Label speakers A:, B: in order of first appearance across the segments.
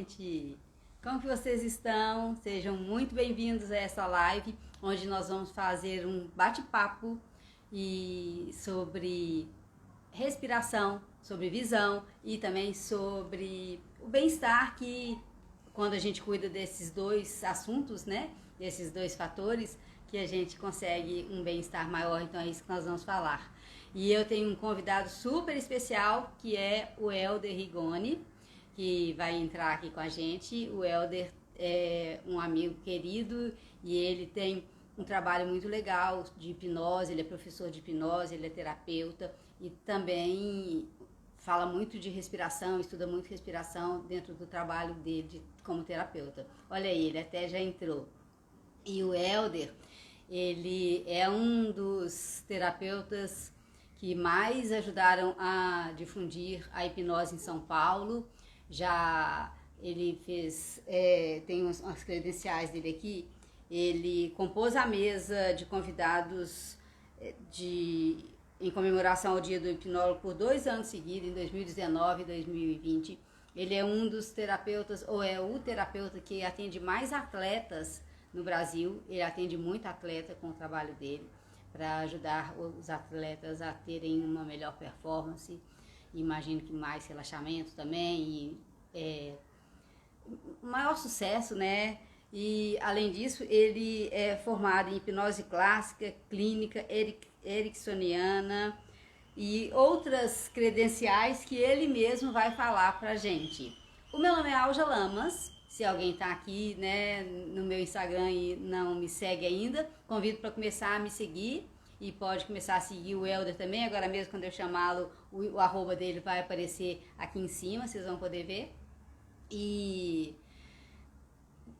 A: gente! Como que vocês estão? Sejam muito bem-vindos a essa live, onde nós vamos fazer um bate-papo sobre respiração, sobre visão e também sobre o bem-estar que, quando a gente cuida desses dois assuntos, né? Desses dois fatores, que a gente consegue um bem-estar maior. Então é isso que nós vamos falar. E eu tenho um convidado super especial, que é o Helder Rigoni, que vai entrar aqui com a gente. O Helder é um amigo querido e ele tem um trabalho muito legal de hipnose, ele é professor de hipnose, ele é terapeuta e também fala muito de respiração, estuda muito respiração dentro do trabalho dele como terapeuta. Olha aí, ele até já entrou. E o Helder, ele é um dos terapeutas que mais ajudaram a difundir a hipnose em São Paulo. Já ele fez, tem as credenciais dele aqui, ele compôs a mesa de convidados em comemoração ao Dia do Hipnólogo por 2 anos seguidos, em 2019 e 2020. Ele é um dos terapeutas, ou é o terapeuta que atende mais atletas no Brasil. Ele atende muito atleta com o trabalho dele, para ajudar os atletas a terem uma melhor performance. Imagino que mais relaxamento também e maior sucesso, né? E além disso, ele é formado em hipnose clássica, clínica, ericksoniana e outras credenciais que ele mesmo vai falar pra gente. O meu nome é Alja Lamas. Se alguém está aqui, né, no meu Instagram e não me segue ainda, convido para começar a me seguir. E pode começar a seguir o Helder também. Agora mesmo, quando eu chamá-lo, o arroba dele vai aparecer aqui em cima, vocês vão poder ver. E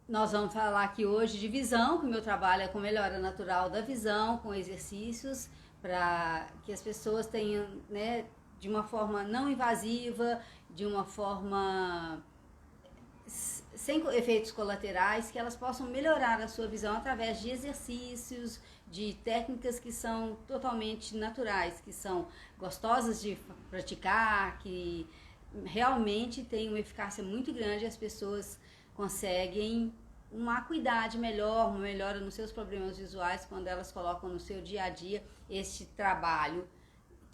A: nós vamos falar aqui hoje de visão, que o meu trabalho é com melhora natural da visão, com exercícios, para que as pessoas tenham, né, de uma forma não invasiva, de uma forma sem efeitos colaterais, que elas possam melhorar a sua visão através de exercícios, de técnicas que são totalmente naturais, que são gostosas de praticar, que realmente têm uma eficácia muito grande. As pessoas conseguem uma acuidade melhor, uma melhora nos seus problemas visuais quando elas colocam no seu dia a dia este trabalho,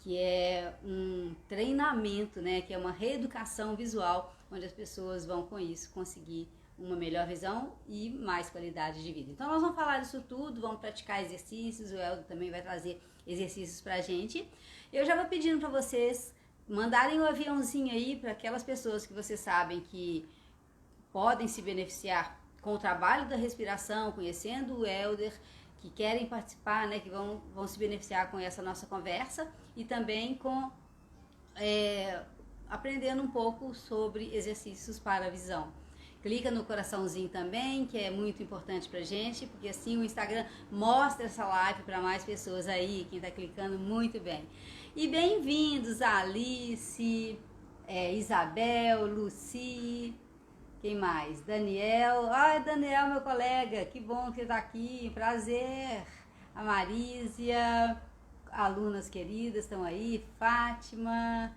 A: que é um treinamento, né, que é uma reeducação visual, onde as pessoas vão com isso conseguir uma melhor visão e mais qualidade de vida. Então nós vamos falar disso tudo, vamos praticar exercícios, o Helder também vai trazer exercícios pra gente. Eu já vou pedindo para vocês mandarem um aviãozinho aí para aquelas pessoas que vocês sabem que podem se beneficiar com o trabalho da respiração, conhecendo o Helder, que querem participar, né, que vão se beneficiar com essa nossa conversa e também com aprendendo um pouco sobre exercícios para a visão. Clica no coraçãozinho também, que é muito importante pra gente, porque assim o Instagram mostra essa live para mais pessoas aí, quem tá clicando muito bem. E bem-vindos a Alice, Isabel, Luci, quem mais? Daniel. Ai, Daniel, meu colega, que bom que você tá aqui, prazer. A Marísia, alunas queridas estão aí, Fátima.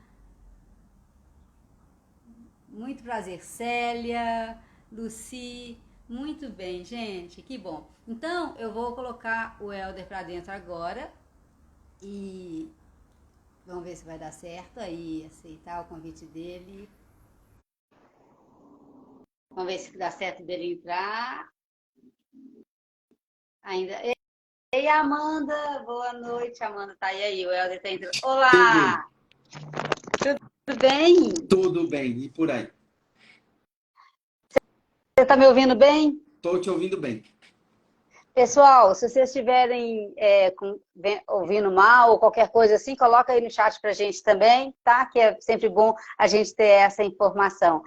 A: Muito prazer, Célia, Luci, muito bem, gente, que bom. Então, eu vou colocar o Helder para dentro agora e vamos ver se vai dar certo aí, aceitar o convite dele. Vamos ver se dá certo dele entrar. Ainda. Ei, Amanda, boa noite, Amanda, tá aí, o Helder tá entrando. Olá! Tudo bem?
B: Tudo bem, e por aí?
A: Você tá me ouvindo bem?
B: Estou te ouvindo bem.
A: Pessoal, se vocês estiverem ouvindo mal ou qualquer coisa assim, coloca aí no chat pra gente também, tá? Que é sempre bom a gente ter essa informação.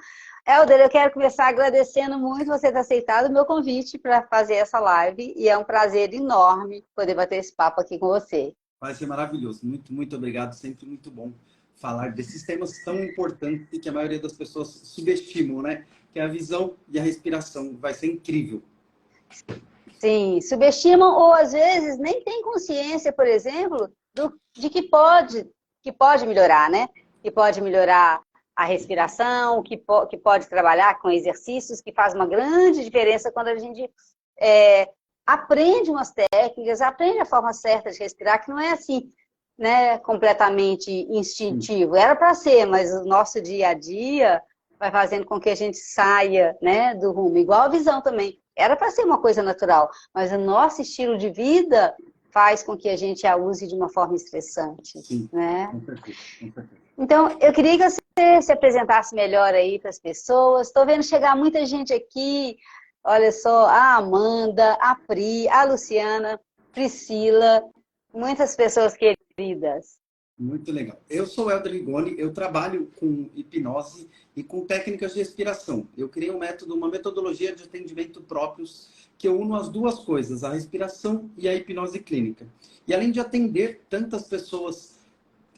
A: Helder, eu quero começar agradecendo muito você ter aceitado o meu convite para fazer essa live e é um prazer enorme poder bater esse papo aqui com você.
B: Vai ser maravilhoso. Muito, muito obrigado. Sempre muito bom falar desses temas tão importantes e que a maioria das pessoas subestimam, né? Que é a visão e a respiração. Vai ser incrível.
A: Sim, subestimam ou às vezes nem tem consciência, por exemplo, de que pode melhorar, né? Que pode melhorar a respiração, que pode trabalhar com exercícios, que faz uma grande diferença quando a gente aprende umas técnicas, aprende a forma certa de respirar, que não é assim, né, completamente instintivo. Era para ser, mas o nosso dia a dia vai fazendo com que a gente saia, né, do rumo. Igual a visão também. Era para ser uma coisa natural, mas o nosso estilo de vida faz com que a gente a use de uma forma estressante.
B: Sim,
A: né?
B: com certeza, com certeza.
A: Então, eu queria que você se apresentasse melhor aí para as pessoas. Estou vendo chegar muita gente aqui. Olha só, a Amanda, a Pri, a Luciana, Priscila, muitas pessoas queridas.
B: Muito legal. Eu sou o Helder Rigoni, eu trabalho com hipnose e com técnicas de respiração. Eu criei um método, uma metodologia de atendimento próprios que eu uno as duas coisas, a respiração e a hipnose clínica. E além de atender tantas pessoas,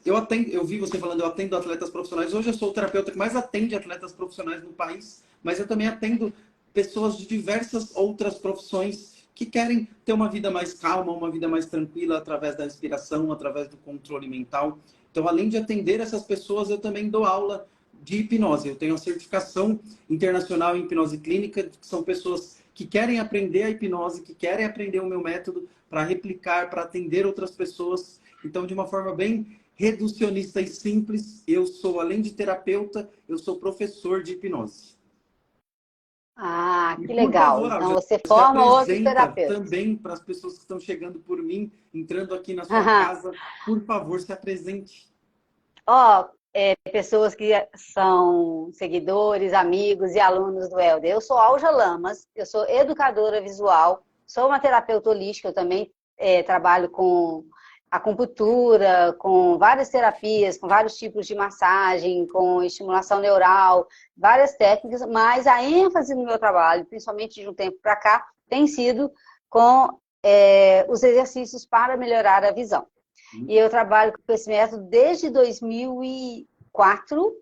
B: eu vi você falando, eu atendo atletas profissionais. Hoje eu sou o terapeuta que mais atende atletas profissionais no país, mas eu também atendo pessoas de diversas outras profissões que querem ter uma vida mais calma, uma vida mais tranquila através da respiração, através do controle mental. Então, além de atender essas pessoas, eu também dou aula de hipnose. Eu tenho a certificação internacional em hipnose clínica, que são pessoas que querem aprender a hipnose, que querem aprender o meu método para replicar, para atender outras pessoas. Então, de uma forma bem reducionista e simples, eu sou, além de terapeuta, eu sou professor de hipnose.
A: Ah,
B: E
A: que
B: por
A: legal.
B: favor,
A: Então,
B: Alja,
A: você
B: se
A: forma outros
B: apresenta
A: terapeutas.
B: também para as pessoas que estão chegando por mim, entrando aqui na sua casa. Por favor, se apresente.
A: Ó, pessoas que são seguidores, amigos e alunos do Helder. Eu sou Alja Lamas, eu sou educadora visual, sou uma terapeuta holística, eu também trabalho com acupuntura, com várias terapias, com vários tipos de massagem, com estimulação neural, várias técnicas, mas a ênfase no meu trabalho, principalmente de um tempo para cá, tem sido com os exercícios para melhorar a visão. E eu trabalho com esse método desde 2004,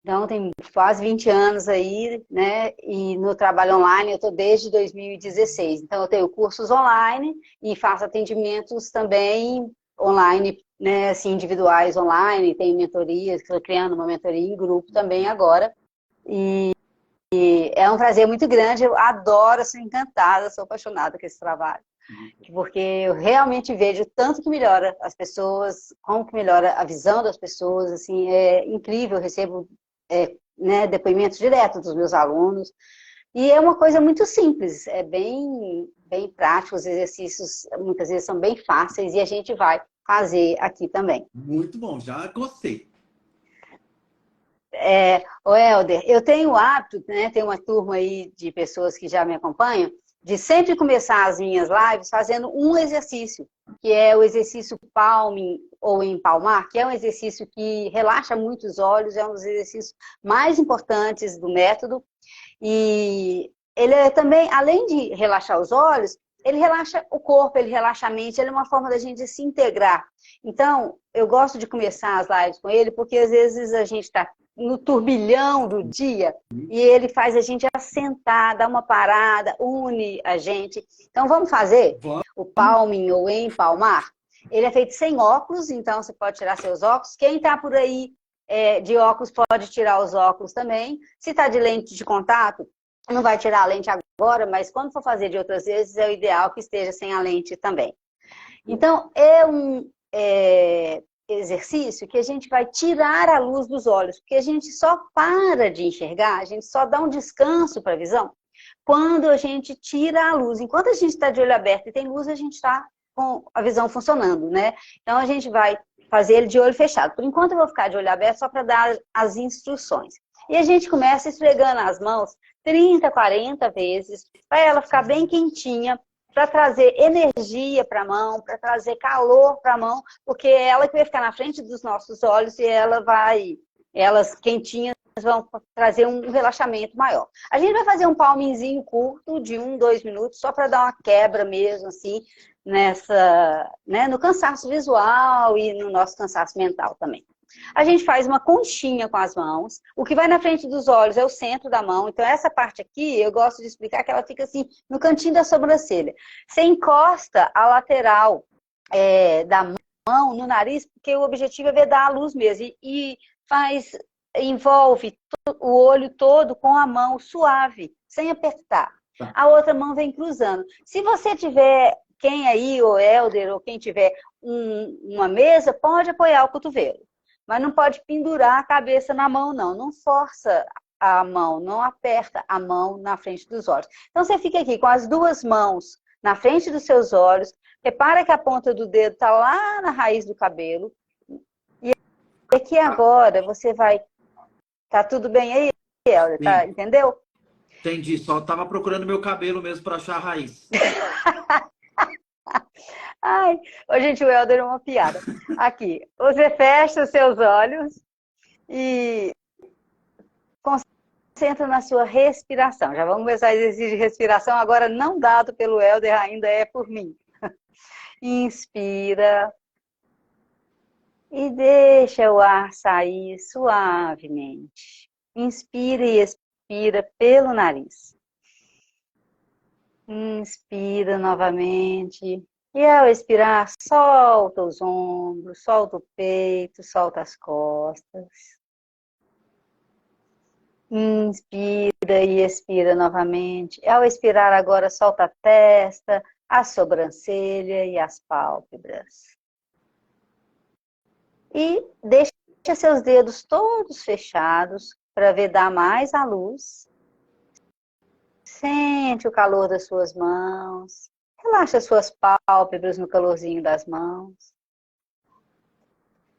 A: então tem quase 20 anos aí, né? E no trabalho online eu estou desde 2016. Então eu tenho cursos online e faço atendimentos também online, né? Assim, individuais online, tenho mentorias, estou criando uma mentoria em grupo também agora. E é um prazer muito grande, eu adoro, sou encantada, sou apaixonada com esse trabalho. Porque eu realmente vejo tanto que melhora as pessoas, como que melhora a visão das pessoas, assim, é incrível, eu recebo né, depoimentos diretos dos meus alunos, e é uma coisa muito simples, é bem prático, os exercícios muitas vezes são bem fáceis, e a gente vai fazer aqui também.
B: Muito bom, já gostei.
A: O Helder, eu tenho o hábito, né, tem uma turma aí de pessoas que já me acompanham, de sempre começar as minhas lives fazendo um exercício, que é o exercício palming ou empalmar, que é um exercício que relaxa muito os olhos, é um dos exercícios mais importantes do método. E ele é também, além de relaxar os olhos, ele relaxa o corpo, ele relaxa a mente, ele é uma forma da gente se integrar. Então, eu gosto de começar as lives com ele, porque às vezes a gente está no turbilhão do dia e ele faz a gente assentar, dar uma parada, une a gente. Então, vamos fazer o palming ou empalmar? Ele é feito sem óculos, então você pode tirar seus óculos. Quem está por aí de óculos pode tirar os óculos também. Se está de lente de contato, não vai tirar a lente agora, mas quando for fazer de outras vezes, é o ideal que esteja sem a lente também. Então, é um exercício que a gente vai tirar a luz dos olhos, porque a gente só para de enxergar, a gente só dá um descanso para a visão quando a gente tira a luz. Enquanto a gente está de olho aberto e tem luz, a gente está com a visão funcionando, né? Então, a gente vai fazer ele de olho fechado. Por enquanto, eu vou ficar de olho aberto só para dar as instruções. E a gente começa esfregando as mãos 30, 40 vezes, para ela ficar bem quentinha, para trazer energia para a mão, para trazer calor para a mão, porque é ela que vai ficar na frente dos nossos olhos e elas quentinhas vão trazer um relaxamento maior. A gente vai fazer um palminzinho curto, de 1, 2 minutos, só para dar uma quebra mesmo, assim, no cansaço visual e no nosso cansaço mental também. A gente faz uma conchinha com as mãos. O que vai na frente dos olhos é o centro da mão. Então, essa parte aqui, eu gosto de explicar que ela fica assim, no cantinho da sobrancelha. Você encosta a lateral da mão no nariz, porque o objetivo é vedar a luz mesmo. E faz
C: envolve o olho todo com a mão suave, sem apertar. A outra mão vem cruzando. Se você tiver, quem aí, o Helder, ou quem tiver uma mesa, pode apoiar o cotovelo. Mas não pode pendurar a cabeça na mão, não. Não força a mão, não aperta a mão na frente dos olhos. Então, você fica aqui com as duas mãos na frente dos seus olhos. Repara que a ponta do dedo está lá na raiz do cabelo. E aqui agora você vai... Tá tudo bem aí, Helder? Tá, entendeu?
B: Entendi. Só estava procurando meu cabelo mesmo para achar a raiz.
C: Ai, ô, gente, o Helder é uma piada. Aqui, você fecha os seus olhos e concentra na sua respiração. Já vamos começar a exercício de respiração, agora não dado pelo Helder, ainda é por mim. Inspira e deixa o ar sair suavemente. Inspira e expira pelo nariz. Inspira novamente. E ao expirar, solta os ombros, solta o peito, solta as costas. Inspira e expira novamente. E ao expirar agora, solta a testa, a sobrancelha e as pálpebras. E deixa seus dedos todos fechados para ver dar mais a luz. Sente o calor das suas mãos. Relaxa suas pálpebras no calorzinho das mãos.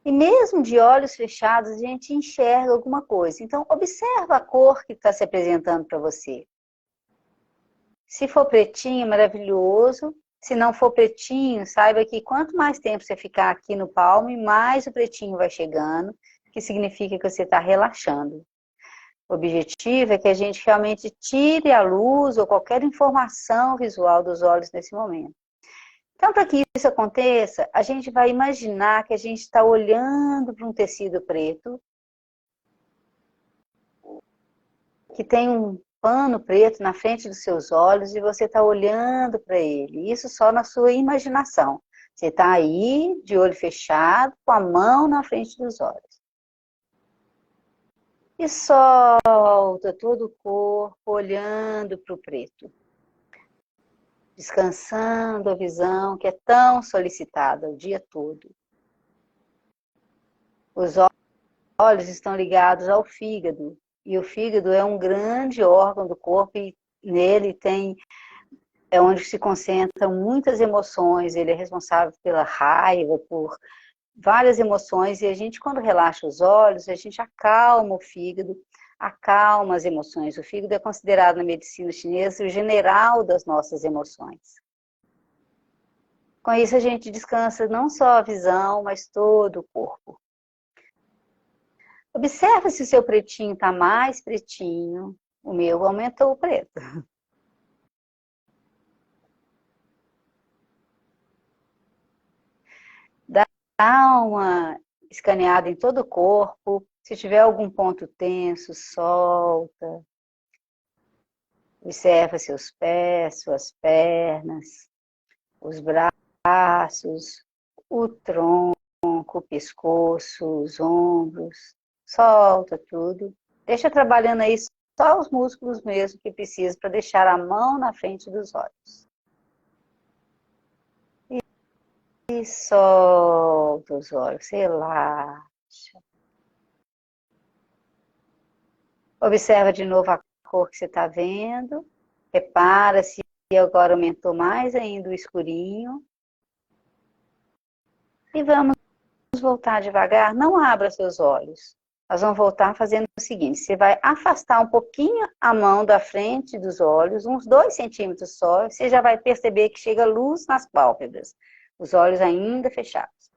C: E mesmo de olhos fechados, a gente enxerga alguma coisa. Então, observa a cor que está se apresentando para você. Se for pretinho, maravilhoso. Se não for pretinho, saiba que quanto mais tempo você ficar aqui no palme, mais o pretinho vai chegando, que significa que você está relaxando. O objetivo é que a gente realmente tire a luz ou qualquer informação visual dos olhos nesse momento. Então, para que isso aconteça, a gente vai imaginar que a gente está olhando para um tecido preto, que tem um pano preto na frente dos seus olhos e você está olhando para ele. Isso só na sua imaginação. Você está aí, de olho fechado, com a mão na frente dos olhos. E solta todo o corpo, olhando para o preto. Descansando a visão que é tão solicitada o dia todo. Os olhos estão ligados ao fígado. E o fígado é um grande órgão do corpo e nele é onde se concentram muitas emoções. Ele é responsável pela raiva, por várias emoções. E a gente, quando relaxa os olhos, a gente acalma o fígado, acalma as emoções. O fígado é considerado na medicina chinesa o general das nossas emoções. Com isso a gente descansa não só a visão, mas todo o corpo. Observa se o seu pretinho está mais pretinho. O meu aumentou o preto. Dá uma escaneada em todo o corpo. Se tiver algum ponto tenso, solta. Observa seus pés, suas pernas, os braços, o tronco, o pescoço, os ombros. Solta tudo. Deixa trabalhando aí só os músculos mesmo que precisa para deixar a mão na frente dos olhos. E solta os olhos, relaxa. Observa de novo a cor que você está vendo. Repara se agora aumentou mais ainda o escurinho. E vamos voltar devagar. Não abra seus olhos. Nós vamos voltar fazendo o seguinte. Você vai afastar um pouquinho a mão da frente dos olhos, uns 2 centímetros só. Você já vai perceber que chega luz nas pálpebras. Os olhos ainda fechados.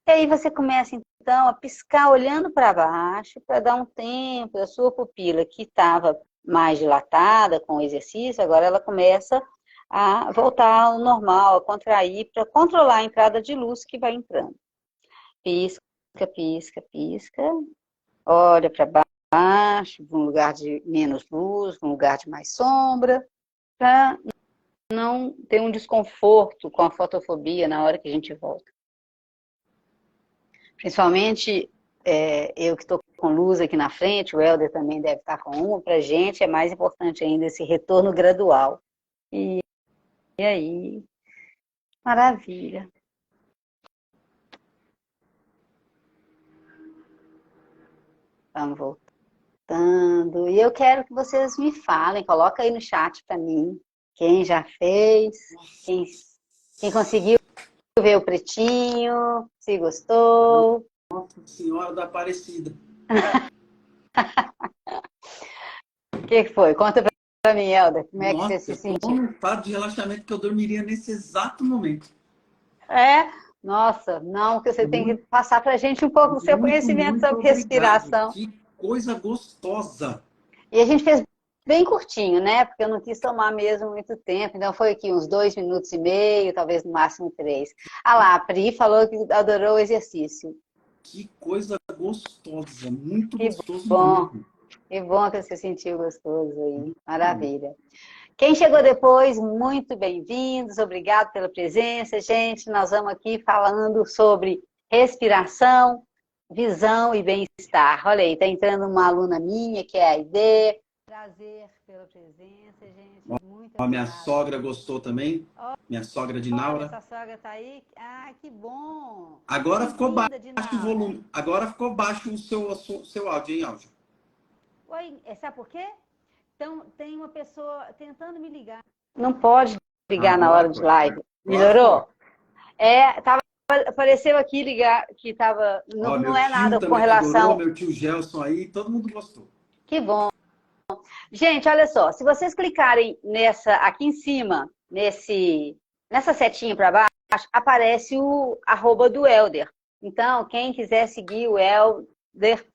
C: E aí você começa, então, a piscar olhando para baixo, para dar um tempo da sua pupila que estava mais dilatada com o exercício, agora ela começa a voltar ao normal, a contrair, para controlar a entrada de luz que vai entrando. Pisca, pisca, pisca. Olha para baixo, para um lugar de menos luz, um lugar de mais sombra, para não ter um desconforto com a fotofobia na hora que a gente volta. Principalmente eu que estou com luz aqui na frente, o Helder também deve estar com uma, para a gente é mais importante ainda esse retorno gradual. E aí, maravilha. Vamos voltando. E eu quero que vocês me falem, coloca aí no chat para mim, quem já fez, quem conseguiu ver o pretinho, se gostou.
B: Nossa Senhora da Aparecida.
C: O que foi? Conta para mim, Helder, como é que você se
B: Eu tô
C: sentiu?
B: num estado de relaxamento que eu dormiria nesse exato momento.
C: Nossa, não, que você tem que passar para a gente um pouco do seu conhecimento
B: Muito
C: sobre
B: obrigado.
C: respiração.
B: Que coisa gostosa.
C: E a gente fez bem curtinho, né? Porque eu não quis tomar mesmo muito tempo. Então foi aqui uns 2 minutos e meio, talvez no máximo 3. Ah lá, a Pri falou que adorou o exercício.
B: Que coisa gostosa. Muito
C: Que
B: gostoso
C: bom,
B: mesmo.
C: que bom que você sentiu gostoso aí. Maravilha. Quem chegou depois, muito bem-vindos. Obrigado pela presença, gente. Nós vamos aqui falando sobre respiração, visão e bem-estar. Olha aí, está entrando uma aluna minha, que é a Aide. Prazer pela presença, gente. Muito
B: A minha
C: obrigada.
B: sogra gostou também. Minha sogra de
C: Olha,
B: Naura.
C: essa sogra tá aí. Ah, que bom.
B: Agora ficou baixo
C: Bem-vinda de
B: o
C: Naura.
B: volume. Agora ficou baixo o seu áudio, hein, áudio?
C: Oi, sabe por quê? Então, tem uma pessoa tentando me ligar. Não pode ligar na hora de live. Melhorou? Apareceu aqui ligar que tava. Não,
B: Ó,
C: não
B: meu
C: é
B: tio
C: nada com
B: também adorou,
C: relação.
B: meu tio Gelson aí, todo mundo gostou.
C: Que bom. Gente, olha só, se vocês clicarem aqui em cima, nessa setinha para baixo, aparece o @ do Helder. Então, quem quiser seguir o Helder,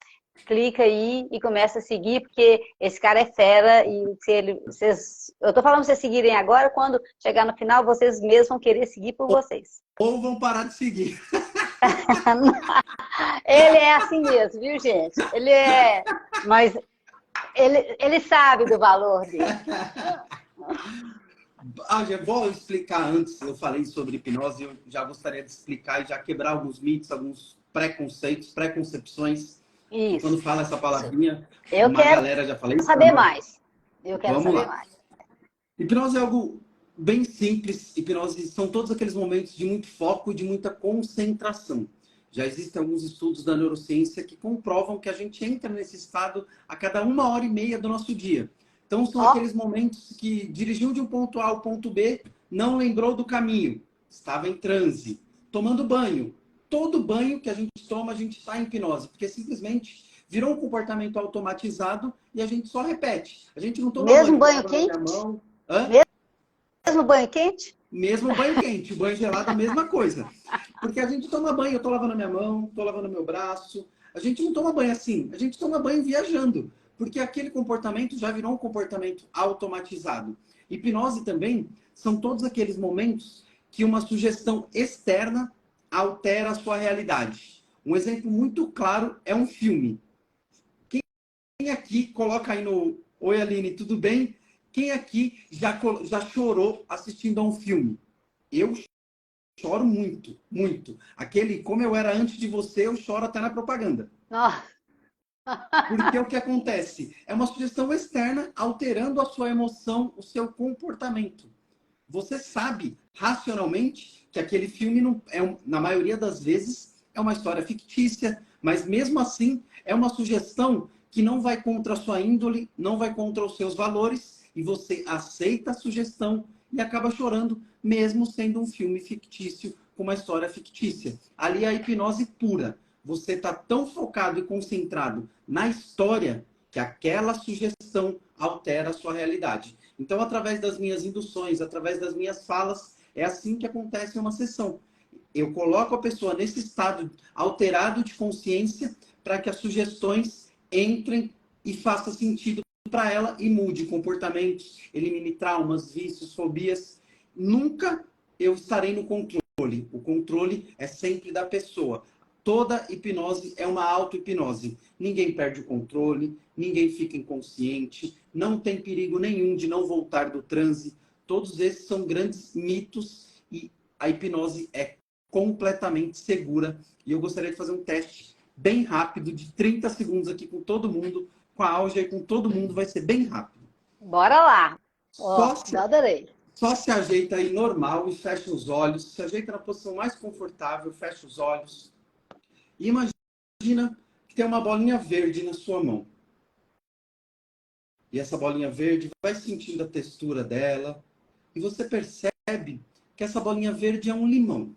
C: clica aí e começa a seguir, porque esse cara é fera e eu tô falando pra vocês seguirem agora, quando chegar no final, vocês mesmos vão querer seguir por vocês.
B: Ou vão parar de seguir.
C: Ele é assim mesmo, viu, gente? Mas ele sabe do valor dele.
B: Já vou explicar antes, eu falei sobre hipnose, eu já gostaria de explicar e já quebrar alguns mitos, alguns preconceitos, preconcepções.
C: Isso.
B: Quando fala essa palavrinha,
C: Eu
B: uma
C: quero
B: galera já falei.
C: saber mais. Eu quero
B: Vamos
C: saber
B: lá.
C: mais.
B: Hipnose é algo bem simples. Hipnose são todos aqueles momentos de muito foco e de muita concentração. Já existem alguns estudos da neurociência que comprovam que a gente entra nesse estado a cada 1h30 do nosso dia. Então, são aqueles momentos que dirigiu de um ponto A ao ponto B, não lembrou do caminho, estava em transe, tomando banho. Todo banho que a gente toma, a gente está em hipnose, porque simplesmente virou um comportamento automatizado e a gente só repete. A gente não toma
C: Mesmo
B: banho
C: quente?
B: na mão. Hã?
C: Mesmo banho quente?
B: Mesmo banho quente, o banho gelado, a mesma coisa. Porque a gente toma banho, eu tô lavando a minha mão, tô lavando meu braço. A gente não toma banho assim, a gente toma banho viajando. Porque aquele comportamento já virou um comportamento automatizado. Hipnose também são todos aqueles momentos que uma sugestão externa altera a sua realidade. Um exemplo muito claro é um filme. Quem aqui, coloca aí no... Oi, Aline, tudo bem? Quem aqui já chorou assistindo a um filme? Eu choro muito, muito. Aquele Como Eu Era Antes de Você, eu choro até na propaganda. Porque o que acontece? É uma sugestão externa alterando a sua emoção, o seu comportamento. Você sabe, racionalmente, que aquele filme, não na maioria das vezes, é uma história fictícia, mas mesmo assim, é uma sugestão que não vai contra a sua índole, não vai contra os seus valores, e você aceita a sugestão e acaba chorando, mesmo sendo um filme fictício, com uma história fictícia. Ali é a hipnose pura. Você está tão focado e concentrado na história que aquela sugestão altera a sua realidade. Então, através das minhas induções, através das minhas falas, é assim que acontece uma sessão. Eu coloco a pessoa nesse estado alterado de consciência para que as sugestões entrem e façam sentido para ela e mude comportamentos, elimine traumas, vícios, fobias. Nunca eu estarei no controle. O controle é sempre da pessoa. Toda hipnose é uma auto-hipnose. Ninguém perde o controle, ninguém fica inconsciente, não tem perigo nenhum de não voltar do transe. Todos esses são grandes mitos e a hipnose é completamente segura. E eu gostaria de fazer um teste bem rápido, de 30 segundos aqui com todo mundo, com a Áurea e com todo mundo, vai ser bem rápido.
C: Bora lá. Ó,
B: Só se,
C: adorei.
B: só se ajeita aí normal e fecha os olhos. Se ajeita na posição mais confortável, fecha os olhos. E imagina que tem uma bolinha verde na sua mão. E essa bolinha verde, vai sentindo a textura dela. E você percebe que essa bolinha verde é um limão.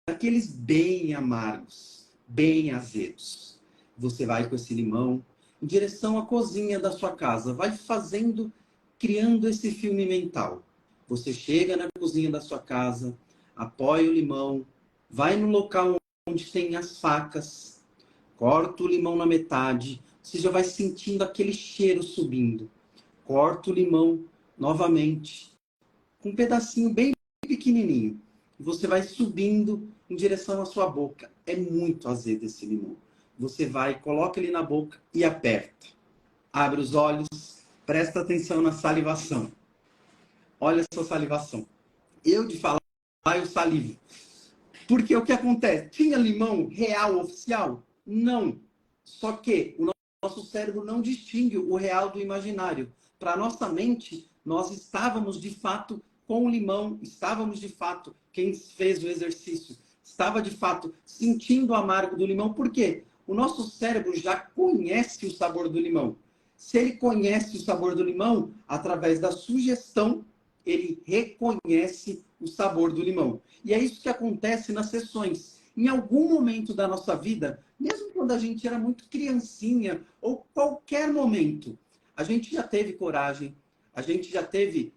B: Daqueles bem amargos, bem azedos. Você vai com esse limão em direção à cozinha da sua casa. Vai fazendo, criando esse filme mental. Você chega na cozinha da sua casa, apoia o limão, vai no local onde tem as facas, corta o limão na metade, você já vai sentindo aquele cheiro subindo. Corta o limão novamente, com um pedacinho bem pequenininho. Você vai subindo em direção à sua boca. É muito azedo esse limão. Você vai, coloca ele na boca e aperta. Abre os olhos, presta atenção na salivação. Olha a sua salivação. Eu de falar, eu salivo. Porque o que acontece? Tinha limão real, oficial? Não. Só que o nosso cérebro não distingue o real do imaginário. Para nossa mente, nós estávamos de fato com o limão, estávamos de fato, quem fez o exercício, estava de fato sentindo o amargo do limão. Por quê? O nosso cérebro já conhece o sabor do limão. Se ele conhece o sabor do limão, através da sugestão, ele reconhece o sabor do limão. E é isso que acontece nas sessões. Em algum momento da nossa vida, mesmo quando a gente era muito criancinha, ou qualquer momento, a gente já teve coragem, a gente já teve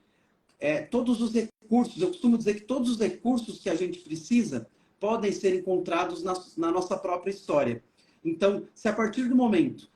B: todos os recursos. Eu costumo dizer que todos os recursos que a gente precisa podem ser encontrados na nossa própria história. Então, se a partir do momento,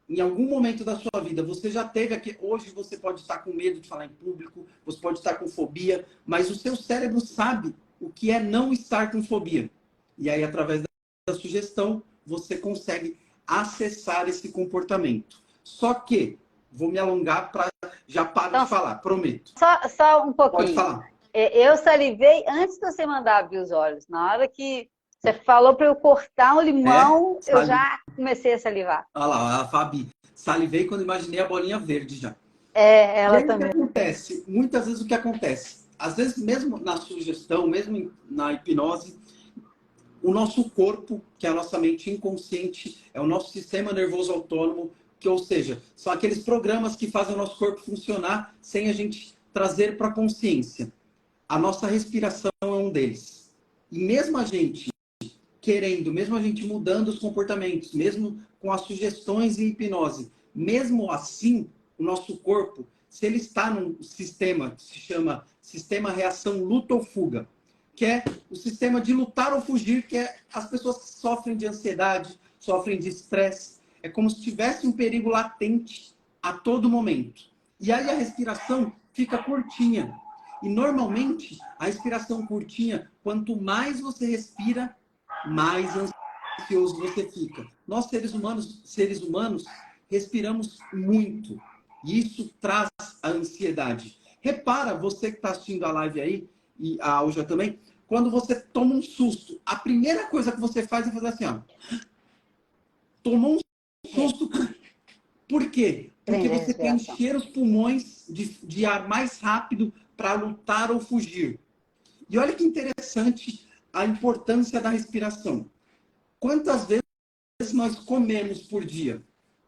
B: em algum momento da sua vida, você já teve aqui, hoje você pode estar com medo de falar em público, você pode estar com fobia, mas o seu cérebro sabe o que é não estar com fobia. E aí, através da sugestão, você consegue acessar esse comportamento. Só que, vou me alongar para já paro
C: Então,
B: de falar, prometo.
C: Só um pouquinho.
B: Pode falar.
C: Eu salivei antes de você mandar abrir os olhos. Na hora que você falou para eu cortar o limão, eu já comecei a salivar.
B: Olha lá, a Fabi. Salivei quando imaginei a bolinha verde já.
C: Ela
B: E aí,
C: também.
B: o que acontece? Muitas vezes o que acontece? Às vezes, mesmo na sugestão, mesmo na hipnose, o nosso corpo, que é a nossa mente inconsciente, é o nosso sistema nervoso autônomo, que, ou seja, são aqueles programas que fazem o nosso corpo funcionar sem a gente trazer para a consciência. A nossa respiração é um deles. E mesmo a gente querendo, mesmo a gente mudando os comportamentos, mesmo com as sugestões em hipnose, mesmo assim, o nosso corpo, se ele está num sistema que se chama sistema reação luta ou fuga, que é o sistema de lutar ou fugir, que é as pessoas que sofrem de ansiedade, sofrem de estresse, é como se tivesse um perigo latente a todo momento. E aí a respiração fica curtinha. E normalmente, a respiração curtinha, quanto mais você respira, mais ansioso você fica. Nós, seres humanos, respiramos muito. E isso traz a ansiedade. Repara, você que está assistindo a live aí, e a Alja também, quando você toma um susto, a primeira coisa que você faz é fazer assim, ó. Tomou um susto. Por quê? Porque você quer encher os pulmões de ar mais rápido para lutar ou fugir. E olha que interessante a importância da respiração. Quantas vezes nós comemos por dia?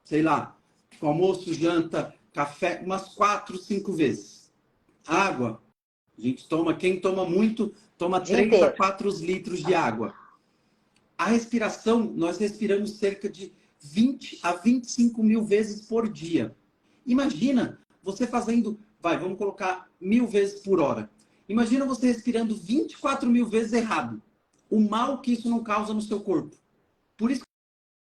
B: Sei lá, almoço, janta, café, umas 4, 5 vezes. Água, a gente toma, quem toma muito, toma 3 a 4 litros de água. A respiração, nós respiramos cerca de 20 a 25 mil vezes por dia. Imagina você fazendo, vamos colocar 1000 vezes por hora. Imagina você respirando 24 mil vezes errado. O mal que isso não causa no seu corpo. Por isso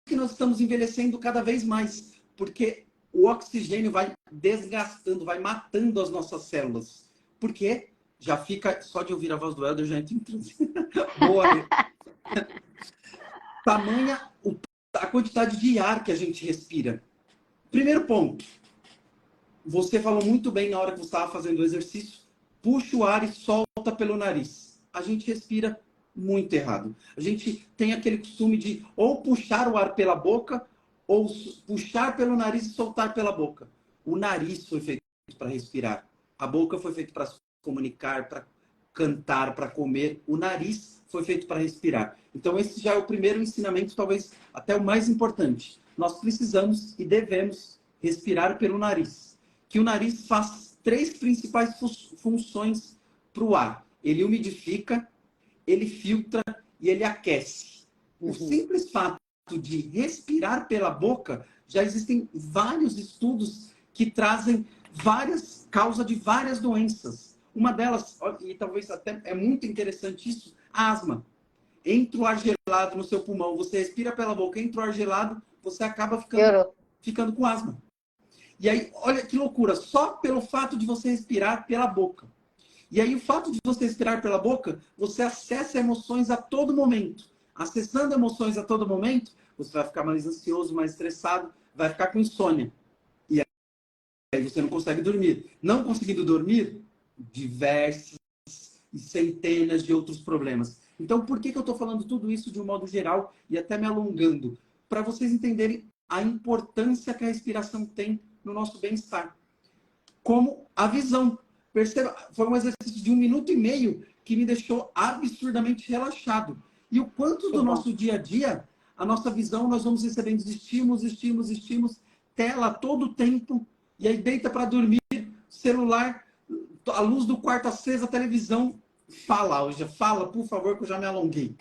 B: que nós estamos envelhecendo cada vez mais. Porque o oxigênio vai desgastando, vai matando as nossas células. Porque já fica, só de ouvir a voz do Helder, já entra em transe. Boa. Tamanha a quantidade de ar que a gente respira. Primeiro ponto. Você falou muito bem na hora que você estava fazendo o exercício. Puxa o ar e solta pelo nariz. A gente respira Muito errado. A gente tem aquele costume de ou puxar o ar pela boca, ou puxar pelo nariz e soltar pela boca. O nariz foi feito para respirar. A boca foi feita para se comunicar, para cantar, para comer. O nariz foi feito para respirar. Então, esse já é o primeiro ensinamento, talvez até o mais importante. Nós precisamos e devemos respirar pelo nariz. Que o nariz faz três principais funções para o ar. Ele umidifica, ele filtra e ele aquece. O simples fato de respirar pela boca, já existem vários estudos que trazem várias causas de várias doenças. Uma delas, e talvez até é muito interessante isso, asma. Entra o ar gelado no seu pulmão, você respira pela boca, entra o ar gelado, você acaba ficando com asma. E aí, olha que loucura, só pelo fato de você respirar pela boca. E aí, o fato de você respirar pela boca, você acessa emoções a todo momento. Acessando emoções a todo momento, você vai ficar mais ansioso, mais estressado, vai ficar com insônia. E aí você não consegue dormir. Não conseguindo dormir, diversas e centenas de outros problemas. Então, por que eu estou falando tudo isso de um modo geral e até me alongando? Para vocês entenderem a importância que a respiração tem no nosso bem-estar. Como a visão. Perceba, foi um exercício de 1 minuto e meio que me deixou absurdamente relaxado. E o quanto do nosso dia a dia, a nossa visão, nós vamos recebendo estímulos, tela todo o tempo, e aí deita para dormir, celular, a luz do quarto acesa, a televisão. Fala, por favor, que eu já me alonguei.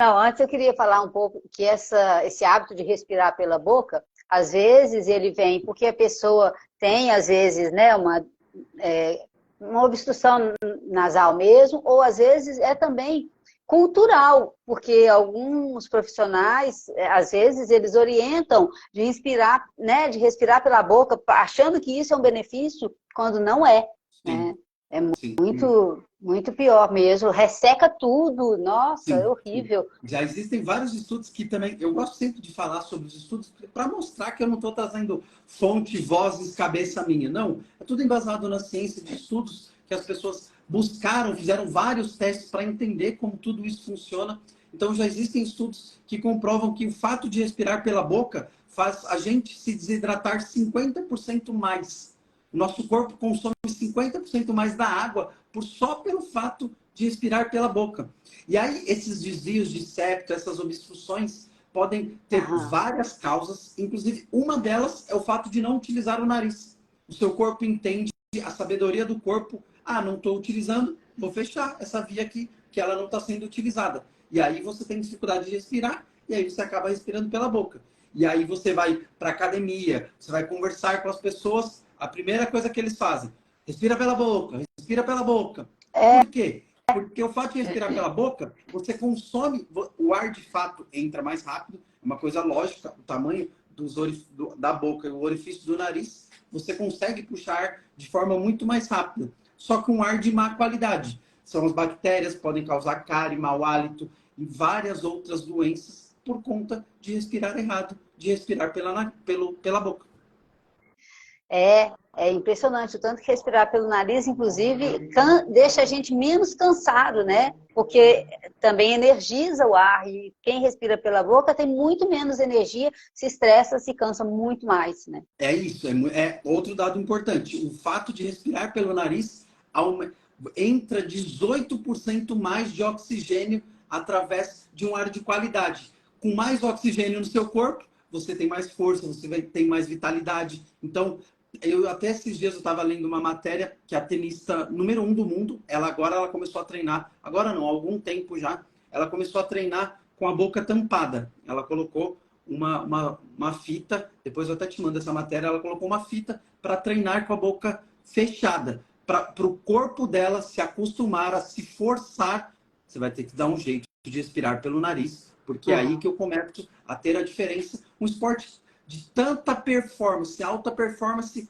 C: Não, antes eu queria falar um pouco que esse hábito de respirar pela boca, às vezes ele vem porque a pessoa tem, às vezes, né, uma obstrução nasal mesmo, ou às vezes é também cultural, porque alguns profissionais, às vezes, eles orientam de inspirar, né, de respirar pela boca, achando que isso é um benefício, quando não é. Né? É muito pior mesmo, resseca tudo, nossa, é horrível.
B: Sim. Já existem vários estudos que também, eu gosto sempre de falar sobre os estudos para mostrar que eu não estou trazendo fonte, vozes, cabeça minha, não. É tudo embasado na ciência de estudos que as pessoas buscaram, fizeram vários testes para entender como tudo isso funciona. Então já existem estudos que comprovam que o fato de respirar pela boca faz a gente se desidratar 50% mais. Nosso corpo consome 50% mais da água só pelo fato de respirar pela boca. E aí, esses desvios de septo, essas obstruções, podem ter várias causas. Inclusive, uma delas é o fato de não utilizar o nariz. O seu corpo entende, a sabedoria do corpo, não estou utilizando, vou fechar essa via aqui, que ela não está sendo utilizada. E aí você tem dificuldade de respirar, e aí você acaba respirando pela boca. E aí você vai para academia, você vai conversar com as pessoas, a primeira coisa que eles fazem, respira pela boca, respira pela boca. Por quê? Porque o fato de respirar pela boca, você consome, o ar de fato entra mais rápido, é uma coisa lógica, o tamanho da boca e o orifício do nariz, você consegue puxar ar de forma muito mais rápida, só que um ar de má qualidade. São as bactérias, podem causar cárie, mau hálito e várias outras doenças por conta de respirar errado, de respirar pela boca.
C: É impressionante, o tanto que respirar pelo nariz, inclusive, deixa a gente menos cansado, né? Porque também energiza o ar, e quem respira pela boca tem muito menos energia, se estressa, se cansa muito mais, né?
B: É isso, é outro dado importante. O fato de respirar pelo nariz entra 18% mais de oxigênio através de um ar de qualidade. Com mais oxigênio no seu corpo, você tem mais força, você tem mais vitalidade. Então, até esses dias eu estava lendo uma matéria que a tenista número 1 do mundo, ela começou a treinar, agora não, há algum tempo já, ela começou a treinar com a boca tampada. Ela colocou uma fita, depois eu até te mando essa matéria, ela colocou uma fita para treinar com a boca fechada, para o corpo dela se acostumar a se forçar. Você vai ter que dar um jeito de respirar pelo nariz, porque é aí que eu começo a ter a diferença. Um esporte de tanta performance, alta performance,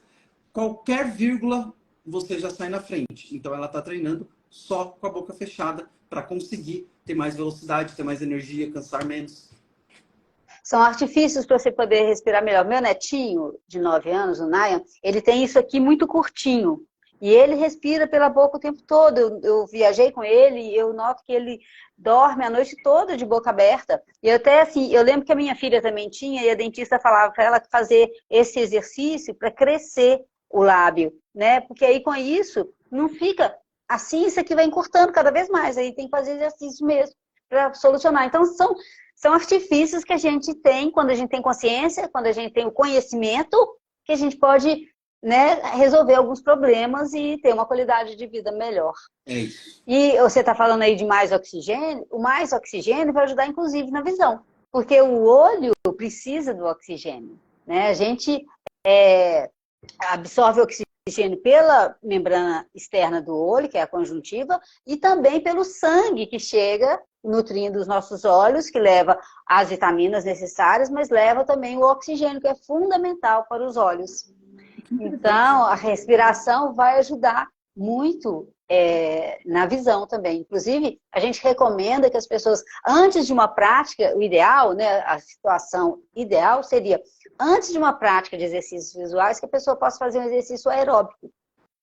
B: qualquer vírgula você já sai na frente. Então ela está treinando só com a boca fechada para conseguir ter mais velocidade, ter mais energia, cansar menos.
C: São artifícios para você poder respirar melhor. Meu netinho, de 9 anos, o Nayan, ele tem isso aqui muito curtinho. E ele respira pela boca o tempo todo. Eu viajei com ele e eu noto que ele dorme a noite toda de boca aberta. E até assim, eu lembro que a minha filha também tinha, e a dentista falava para ela fazer esse exercício para crescer o lábio, né? Porque aí com isso não fica assim, isso aqui vai encurtando cada vez mais. Aí tem que fazer exercício mesmo para solucionar. Então são artifícios que a gente tem quando a gente tem consciência, quando a gente tem o conhecimento, que a gente pode, né, resolver alguns problemas e ter uma qualidade de vida melhor.
B: É isso.
C: E você está falando aí de mais oxigênio, o mais oxigênio vai ajudar inclusive na visão, porque o olho precisa do oxigênio, né? A gente absorve oxigênio pela membrana externa do olho, que é a conjuntiva, e também pelo sangue que chega nutrindo os nossos olhos, que leva as vitaminas necessárias, mas leva também o oxigênio, que é fundamental para os olhos. Então, a respiração vai ajudar muito na visão também. Inclusive, a gente recomenda que as pessoas, antes de uma prática, o ideal, né, a situação ideal seria, antes de uma prática de exercícios visuais, que a pessoa possa fazer um exercício aeróbico,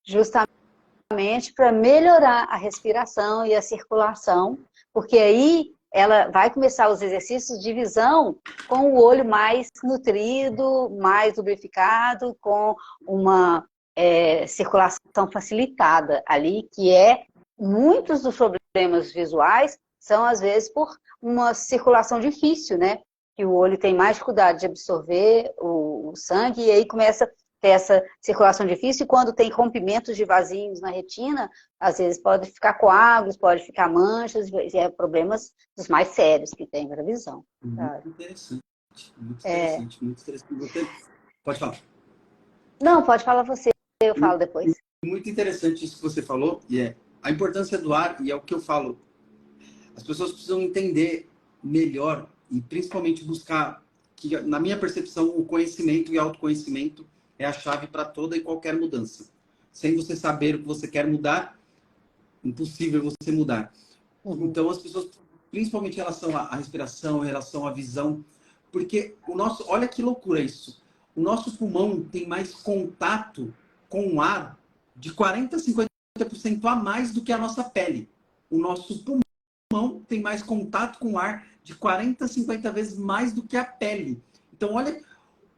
C: justamente para melhorar a respiração e a circulação, porque aí ela vai começar os exercícios de visão com o olho mais nutrido, mais lubrificado, com uma circulação facilitada ali, que muitos dos problemas visuais são, às vezes, por uma circulação difícil, né? Que o olho tem mais dificuldade de absorver o sangue e aí começa a ter essa circulação difícil, e quando tem rompimentos de vasinhos na retina, às vezes pode ficar coágulos, pode ficar manchas, e problemas dos mais sérios que tem para a visão.
B: Muito interessante, muito interessante, muito interessante. Pode falar.
C: Não, pode falar você, eu falo depois.
B: Muito interessante isso que você falou, e a importância do ar, e é o que eu falo. As pessoas precisam entender melhor, e principalmente buscar, que na minha percepção, o conhecimento e autoconhecimento é a chave para toda e qualquer mudança. Sem você saber o que você quer mudar, impossível você mudar. Então, as pessoas, principalmente em relação à respiração, em relação à visão, porque olha que loucura isso. O nosso pulmão tem mais contato com o ar de 40% a 50% a mais do que a nossa pele. O nosso pulmão tem mais contato com o ar de 40 a 50 vezes mais do que a pele. Então, olha,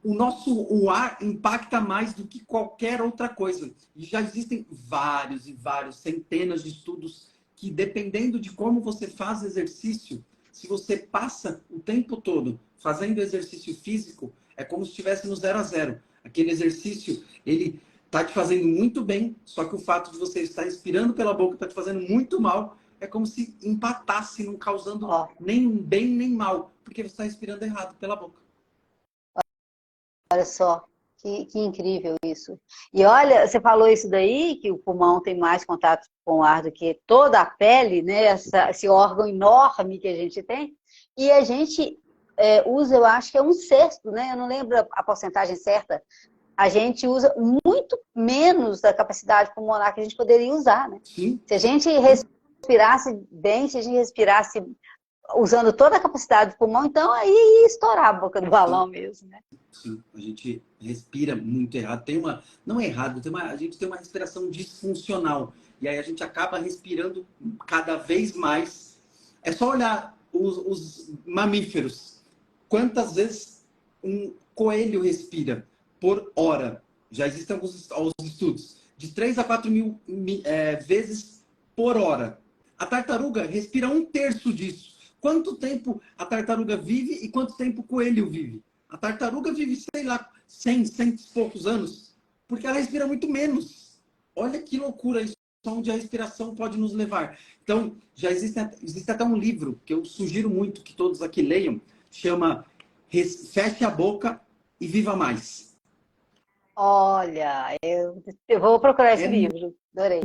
B: o ar impacta mais do que qualquer outra coisa. E já existem vários e vários, centenas de estudos que, dependendo de como você faz exercício, se você passa o tempo todo fazendo exercício físico, é como se estivesse no 0 a 0. Aquele exercício, ele está te fazendo muito bem, só que o fato de você estar inspirando pela boca está te fazendo muito mal, é como se empatasse, não causando nem bem nem mal, porque você está respirando errado pela boca.
C: Olha só, que incrível isso. E olha, você falou isso daí, que o pulmão tem mais contato com o ar do que toda a pele, né? Esse órgão enorme que a gente tem. E a gente usa, eu acho que é 1/6, né? Eu não lembro a porcentagem certa. A gente usa muito menos da capacidade pulmonar que a gente poderia usar, né?
B: Sim.
C: Se a gente respirasse bem, se a gente respirasse usando toda a capacidade do pulmão, então aí ia estourar a boca do balão mesmo, né?
B: Sim, a gente respira muito errado. Não é errado, a gente tem uma respiração disfuncional. E aí a gente acaba respirando cada vez mais. É só olhar os mamíferos. Quantas vezes um coelho respira por hora? Já existem alguns estudos. De 3 a 4 mil vezes por hora. A tartaruga respira 1/3 disso. Quanto tempo a tartaruga vive e quanto tempo o coelho vive? A tartaruga vive, sei lá, 100 e poucos anos, porque ela respira muito menos. Olha que loucura isso, onde a respiração pode nos levar. Então, já existe até um livro que eu sugiro muito que todos aqui leiam, chama Feche a Boca e Viva Mais.
C: Olha, eu vou procurar esse livro, adorei.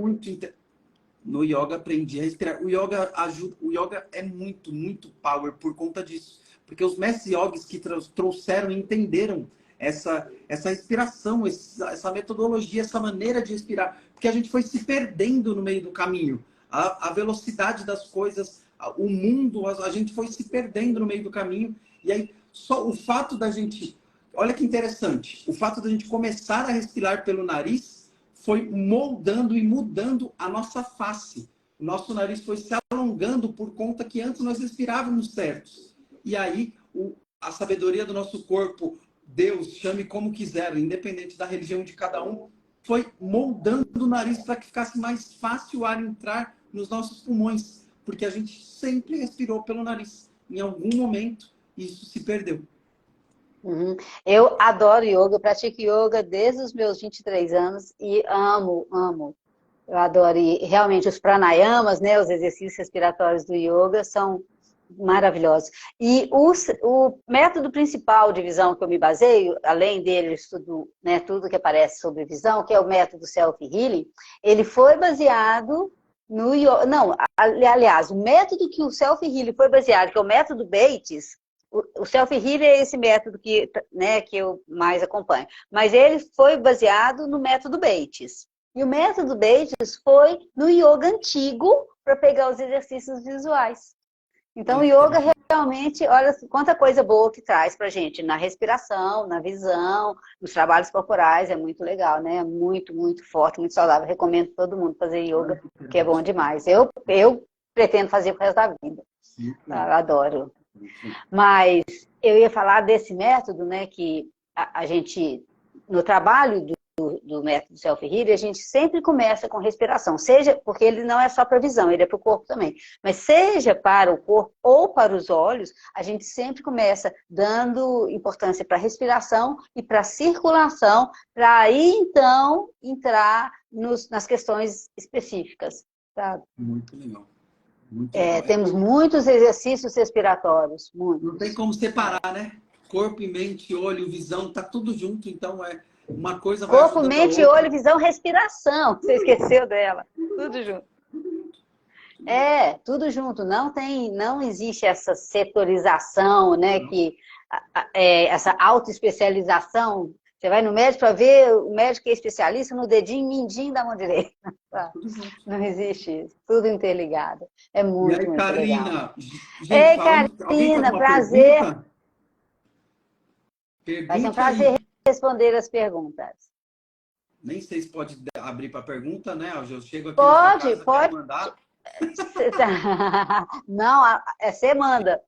B: No yoga aprendi a respirar. O yoga é muito, muito power por conta disso. Porque os mestres yogis que trouxeram e entenderam essa respiração, essa metodologia, essa maneira de respirar. Porque a gente foi se perdendo no meio do caminho. A velocidade das coisas, o mundo, a gente foi se perdendo no meio do caminho. E aí, só o fato da gente... Olha que interessante. O fato da gente começar a respirar pelo nariz foi moldando e mudando a nossa face. O nosso nariz foi se alongando por conta que antes nós respirávamos certos. E aí, a sabedoria do nosso corpo, Deus, chame como quiser, independente da religião de cada um, foi moldando o nariz para que ficasse mais fácil o ar entrar nos nossos pulmões. Porque a gente sempre respirou pelo nariz. Em algum momento, isso se perdeu.
C: Uhum. Eu adoro yoga, eu pratico yoga desde os meus 23 anos e amo, amo. Eu adoro. E realmente os pranayamas, né, os exercícios respiratórios do yoga são maravilhosos. E o método principal de visão que eu me baseio, além dele, eu estudo, né, tudo que aparece sobre visão, que é o método Self-Healing, ele foi baseado no yoga. Não, aliás, o método que o Self-Healing foi baseado, que é o método Bates. O Self-Healing é esse método que, né, que eu mais acompanho. Mas ele foi baseado no método Bates. E o método Bates foi no yoga antigo para pegar os exercícios visuais. Então, o yoga realmente, olha quanta coisa boa que traz para a gente na respiração, na visão, nos trabalhos corporais. É muito legal, né? Muito, muito forte, muito saudável. Recomendo todo mundo fazer yoga, que é bom demais. Eu pretendo fazer pro resto da vida. Eu adoro. Mas eu ia falar desse método, né, que a gente, no trabalho do método Self-Healing, a gente sempre começa com respiração, seja, porque ele não é só para a visão, ele é para o corpo também, mas seja para o corpo ou para os olhos, a gente sempre começa dando importância para a respiração e para a circulação, para aí então entrar nas questões específicas. Tá?
B: Muito legal. Muito legal.
C: Temos muitos exercícios respiratórios, muitos.
B: Não tem como separar, né? Corpo e mente, olho, visão, tá tudo junto, então é uma coisa vai
C: Corpo,
B: ajudando a
C: mente,
B: outra.
C: olho, visão, respiração. Você esqueceu dela. Tudo junto. Tudo junto. Não existe essa setorização, né? Essa autoespecialização. Você vai no médico para ver, o médico é especialista no dedinho mindinho da mão direita. Não existe isso. Tudo interligado. É muito,
B: E aí,
C: muito legal.
B: Karina, gente,
C: Ei,
B: falando, alguém tem
C: Karina,
B: alguma
C: prazer.
B: pergunta?
C: Vai ser um
B: Pergunte
C: prazer
B: aí.
C: responder as perguntas.
B: Nem sei se pode abrir para pergunta, né? Eu chego aqui na sua
C: Pode,
B: casa,
C: pode.
B: quero mandar.
C: Não, você manda.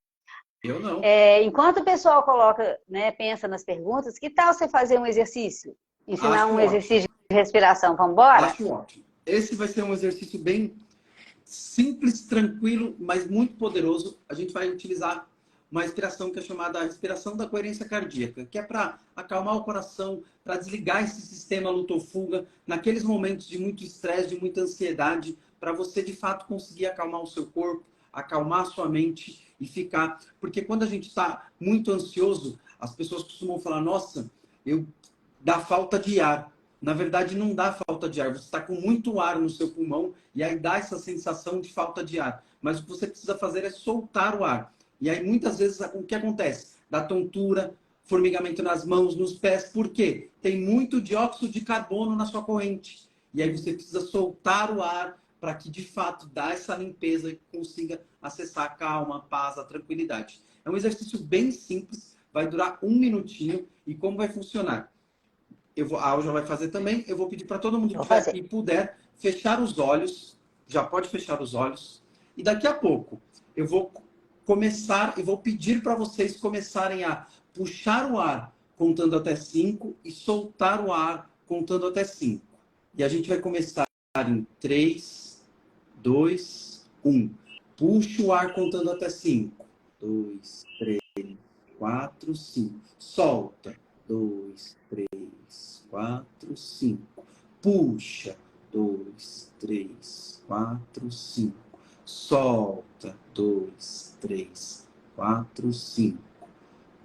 B: Eu não.
C: Enquanto o pessoal coloca, né, pensa nas perguntas, que tal você fazer um exercício? Ensinar
B: Acho
C: um
B: ótimo.
C: exercício de respiração. Vamos embora?
B: Acho ótimo. Esse vai ser um exercício bem simples, tranquilo, mas muito poderoso. A gente vai utilizar uma respiração que é chamada respiração da coerência cardíaca, que é para acalmar o coração, para desligar esse sistema luto-fuga naqueles momentos de muito estresse, de muita ansiedade, para você de fato conseguir acalmar o seu corpo, acalmar a sua mente e ficar. Porque quando a gente está muito ansioso, as pessoas costumam falar: nossa, dá falta de ar. Na verdade, não dá falta de ar. Você está com muito ar no seu pulmão e aí dá essa sensação de falta de ar. Mas o que você precisa fazer é soltar o ar. E aí, muitas vezes, o que acontece? Dá tontura, formigamento nas mãos, nos pés. Por quê? Tem muito dióxido de carbono na sua corrente. E aí você precisa soltar o ar para que, de fato, dá essa limpeza e consiga acessar a calma, a paz, a tranquilidade. É um exercício bem simples, vai durar 1 minutinho. E como vai funcionar? A Al já vai fazer também. Eu vou pedir para todo mundo que puder fechar os olhos. Já pode fechar os olhos. E daqui a pouco eu vou começar e vou pedir para vocês começarem a puxar o ar contando até 5 e soltar o ar contando até 5. E a gente vai começar em 3, 2, 1. Puxa o ar contando até 5. 2, 3, 4, 5. Solta. 2, 3, 4, 5. Puxa. 2, 3, 4, 5. Solta. 2, 3, 4, 5.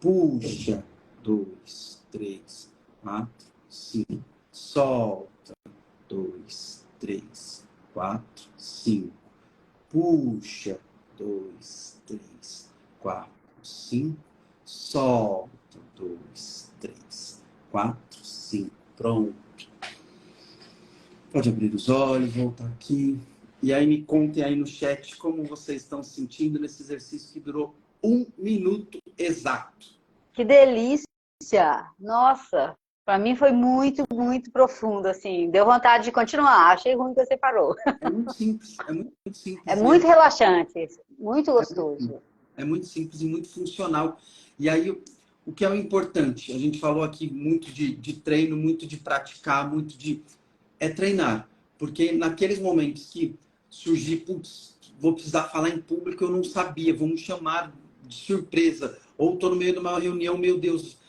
B: Puxa. 2, 3, 4, 5. Solta. 2, 3, 4, 5. Puxa. 2, 3, 4, 5. Solta. 2, 3, 4, 5. Pronto. Pode abrir os olhos, voltar aqui. E aí me contem aí no chat como vocês estão se sentindo nesse exercício que durou 1 minuto exato.
C: Que delícia! Nossa, Para mim foi muito, muito profundo, assim. Deu vontade de continuar. Achei ruim que você parou.
B: É muito simples, é muito
C: É
B: simples.
C: muito relaxante, muito
B: É muito,
C: gostoso.
B: é muito simples e muito funcional. E aí, o que é o importante? A gente falou aqui muito de treino, muito de praticar, muito de... É treinar. Porque naqueles momentos que surgir, putz, vou precisar falar em público, eu não sabia, vão me chamar de surpresa. Ou estou no meio de uma reunião, meu Deus,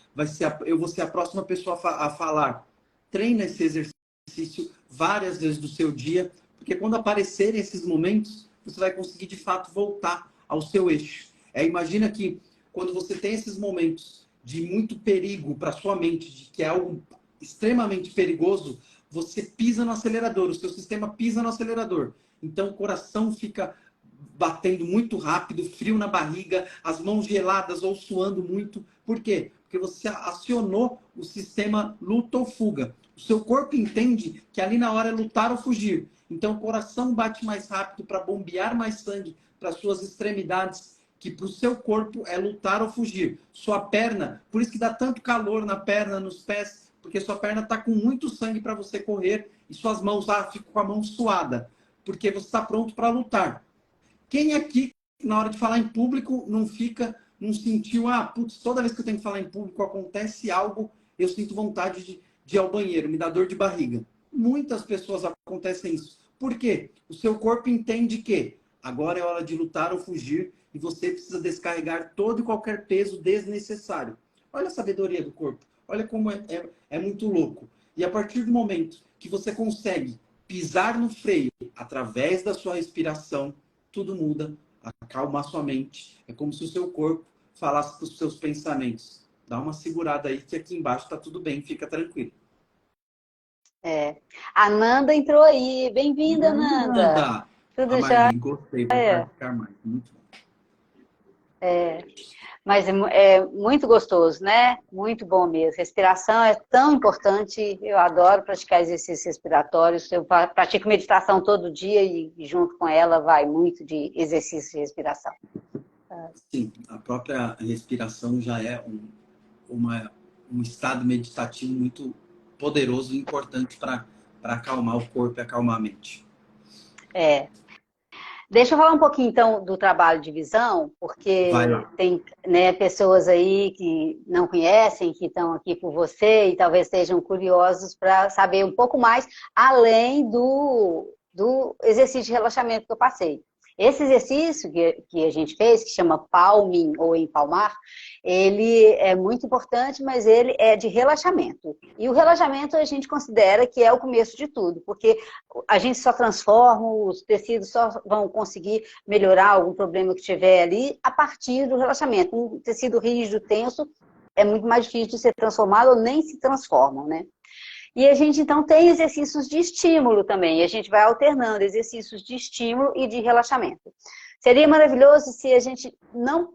B: eu vou ser a próxima pessoa a falar. Treina esse exercício várias vezes do seu dia, porque quando aparecerem esses momentos, você vai conseguir de fato voltar ao seu eixo. Imagina que quando você tem esses momentos de muito perigo para sua mente, de que é algo extremamente perigoso, você pisa no acelerador, o seu sistema pisa no acelerador. Então o coração fica batendo muito rápido, frio na barriga, as mãos geladas ou suando muito. Por quê? Porque você acionou o sistema luta ou fuga. O seu corpo entende que ali na hora é lutar ou fugir. Então o coração bate mais rápido para bombear mais sangue para suas extremidades, que para o seu corpo é lutar ou fugir. Sua perna, por isso que dá tanto calor na perna, nos pés, porque sua perna está com muito sangue para você correr e suas mãos ficam com a mão suada, porque você está pronto para lutar. Quem aqui, na hora de falar em público, não sentiu, putz, toda vez que eu tenho que falar em público acontece algo, eu sinto vontade de ir ao banheiro, me dá dor de barriga. Muitas pessoas acontecem isso. Por quê? O seu corpo entende que agora é hora de lutar ou fugir e você precisa descarregar todo e qualquer peso desnecessário. Olha a sabedoria do corpo. Olha como é muito louco. E a partir do momento que você consegue pisar no freio através da sua respiração, tudo muda, acalmar sua mente. É como se o seu corpo falasse para os seus pensamentos. Dá uma segurada aí que aqui embaixo está tudo bem, fica tranquilo.
C: A Nanda entrou aí. Bem-vinda, Nanda.
B: Nanda! A
C: Tudo já
B: Marli, gostei, vou
C: é.
B: praticar mais. Muito bom.
C: Mas é muito gostoso, né? Muito bom mesmo. Respiração é tão importante. Eu adoro praticar exercícios respiratórios. Eu pratico meditação todo dia e junto com ela vai muito de exercício de respiração.
B: Sim, a própria respiração já é um estado meditativo muito poderoso e importante para acalmar o corpo e acalmar a mente.
C: Deixa eu falar um pouquinho, então, do trabalho de visão, porque tem, né, pessoas aí que não conhecem, que estão aqui por você e talvez estejam curiosos para saber um pouco mais, além do exercício de relaxamento que eu passei. Esse exercício que a gente fez, que chama palming ou empalmar, ele é muito importante, mas ele é de relaxamento. E o relaxamento a gente considera que é o começo de tudo, porque a gente só transforma, os tecidos só vão conseguir melhorar algum problema que tiver ali a partir do relaxamento. Um tecido rígido, tenso, é muito mais difícil de ser transformado ou nem se transformam, né? E a gente, então, tem exercícios de estímulo também. E a gente vai alternando exercícios de estímulo e de relaxamento. Seria maravilhoso se a gente não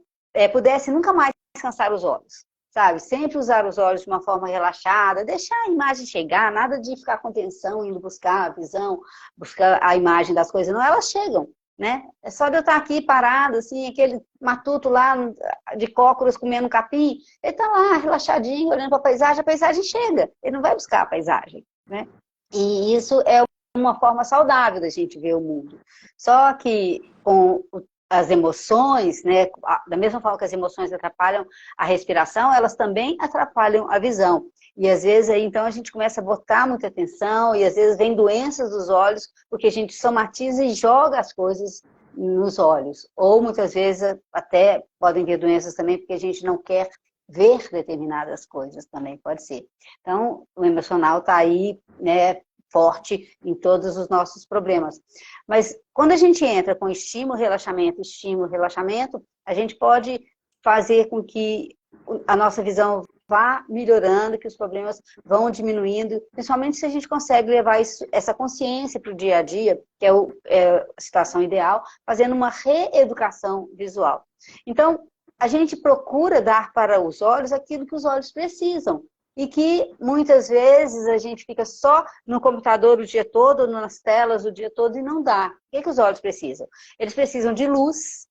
C: pudesse nunca mais descansar os olhos, sabe? Sempre usar os olhos de uma forma relaxada, deixar a imagem chegar, nada de ficar com tensão, indo buscar a visão, buscar a imagem das coisas. Não, elas chegam, né? É só de eu estar aqui parado, assim, aquele matuto lá de cócoras comendo capim, ele está lá relaxadinho, olhando para a paisagem chega, ele não vai buscar a paisagem, né? E isso é uma forma saudável da gente ver o mundo. Só que com as emoções, né, da mesma forma que as emoções atrapalham a respiração, elas também atrapalham a visão. E às vezes aí então a gente começa a botar muita atenção e às vezes vem doenças dos olhos porque a gente somatiza e joga as coisas nos olhos. Ou muitas vezes até podem vir doenças também porque a gente não quer ver determinadas coisas também, pode ser. Então o emocional está aí, né, forte em todos os nossos problemas. Mas quando a gente entra com estímulo, relaxamento, a gente pode fazer com que a nossa visão vá melhorando, que os problemas vão diminuindo, principalmente se a gente consegue levar essa consciência para o dia a dia, que é a situação ideal, fazendo uma reeducação visual. Então, a gente procura dar para os olhos aquilo que os olhos precisam. E que muitas vezes a gente fica só no computador o dia todo, nas telas o dia todo e não dá. O que os olhos precisam? Eles precisam de luz,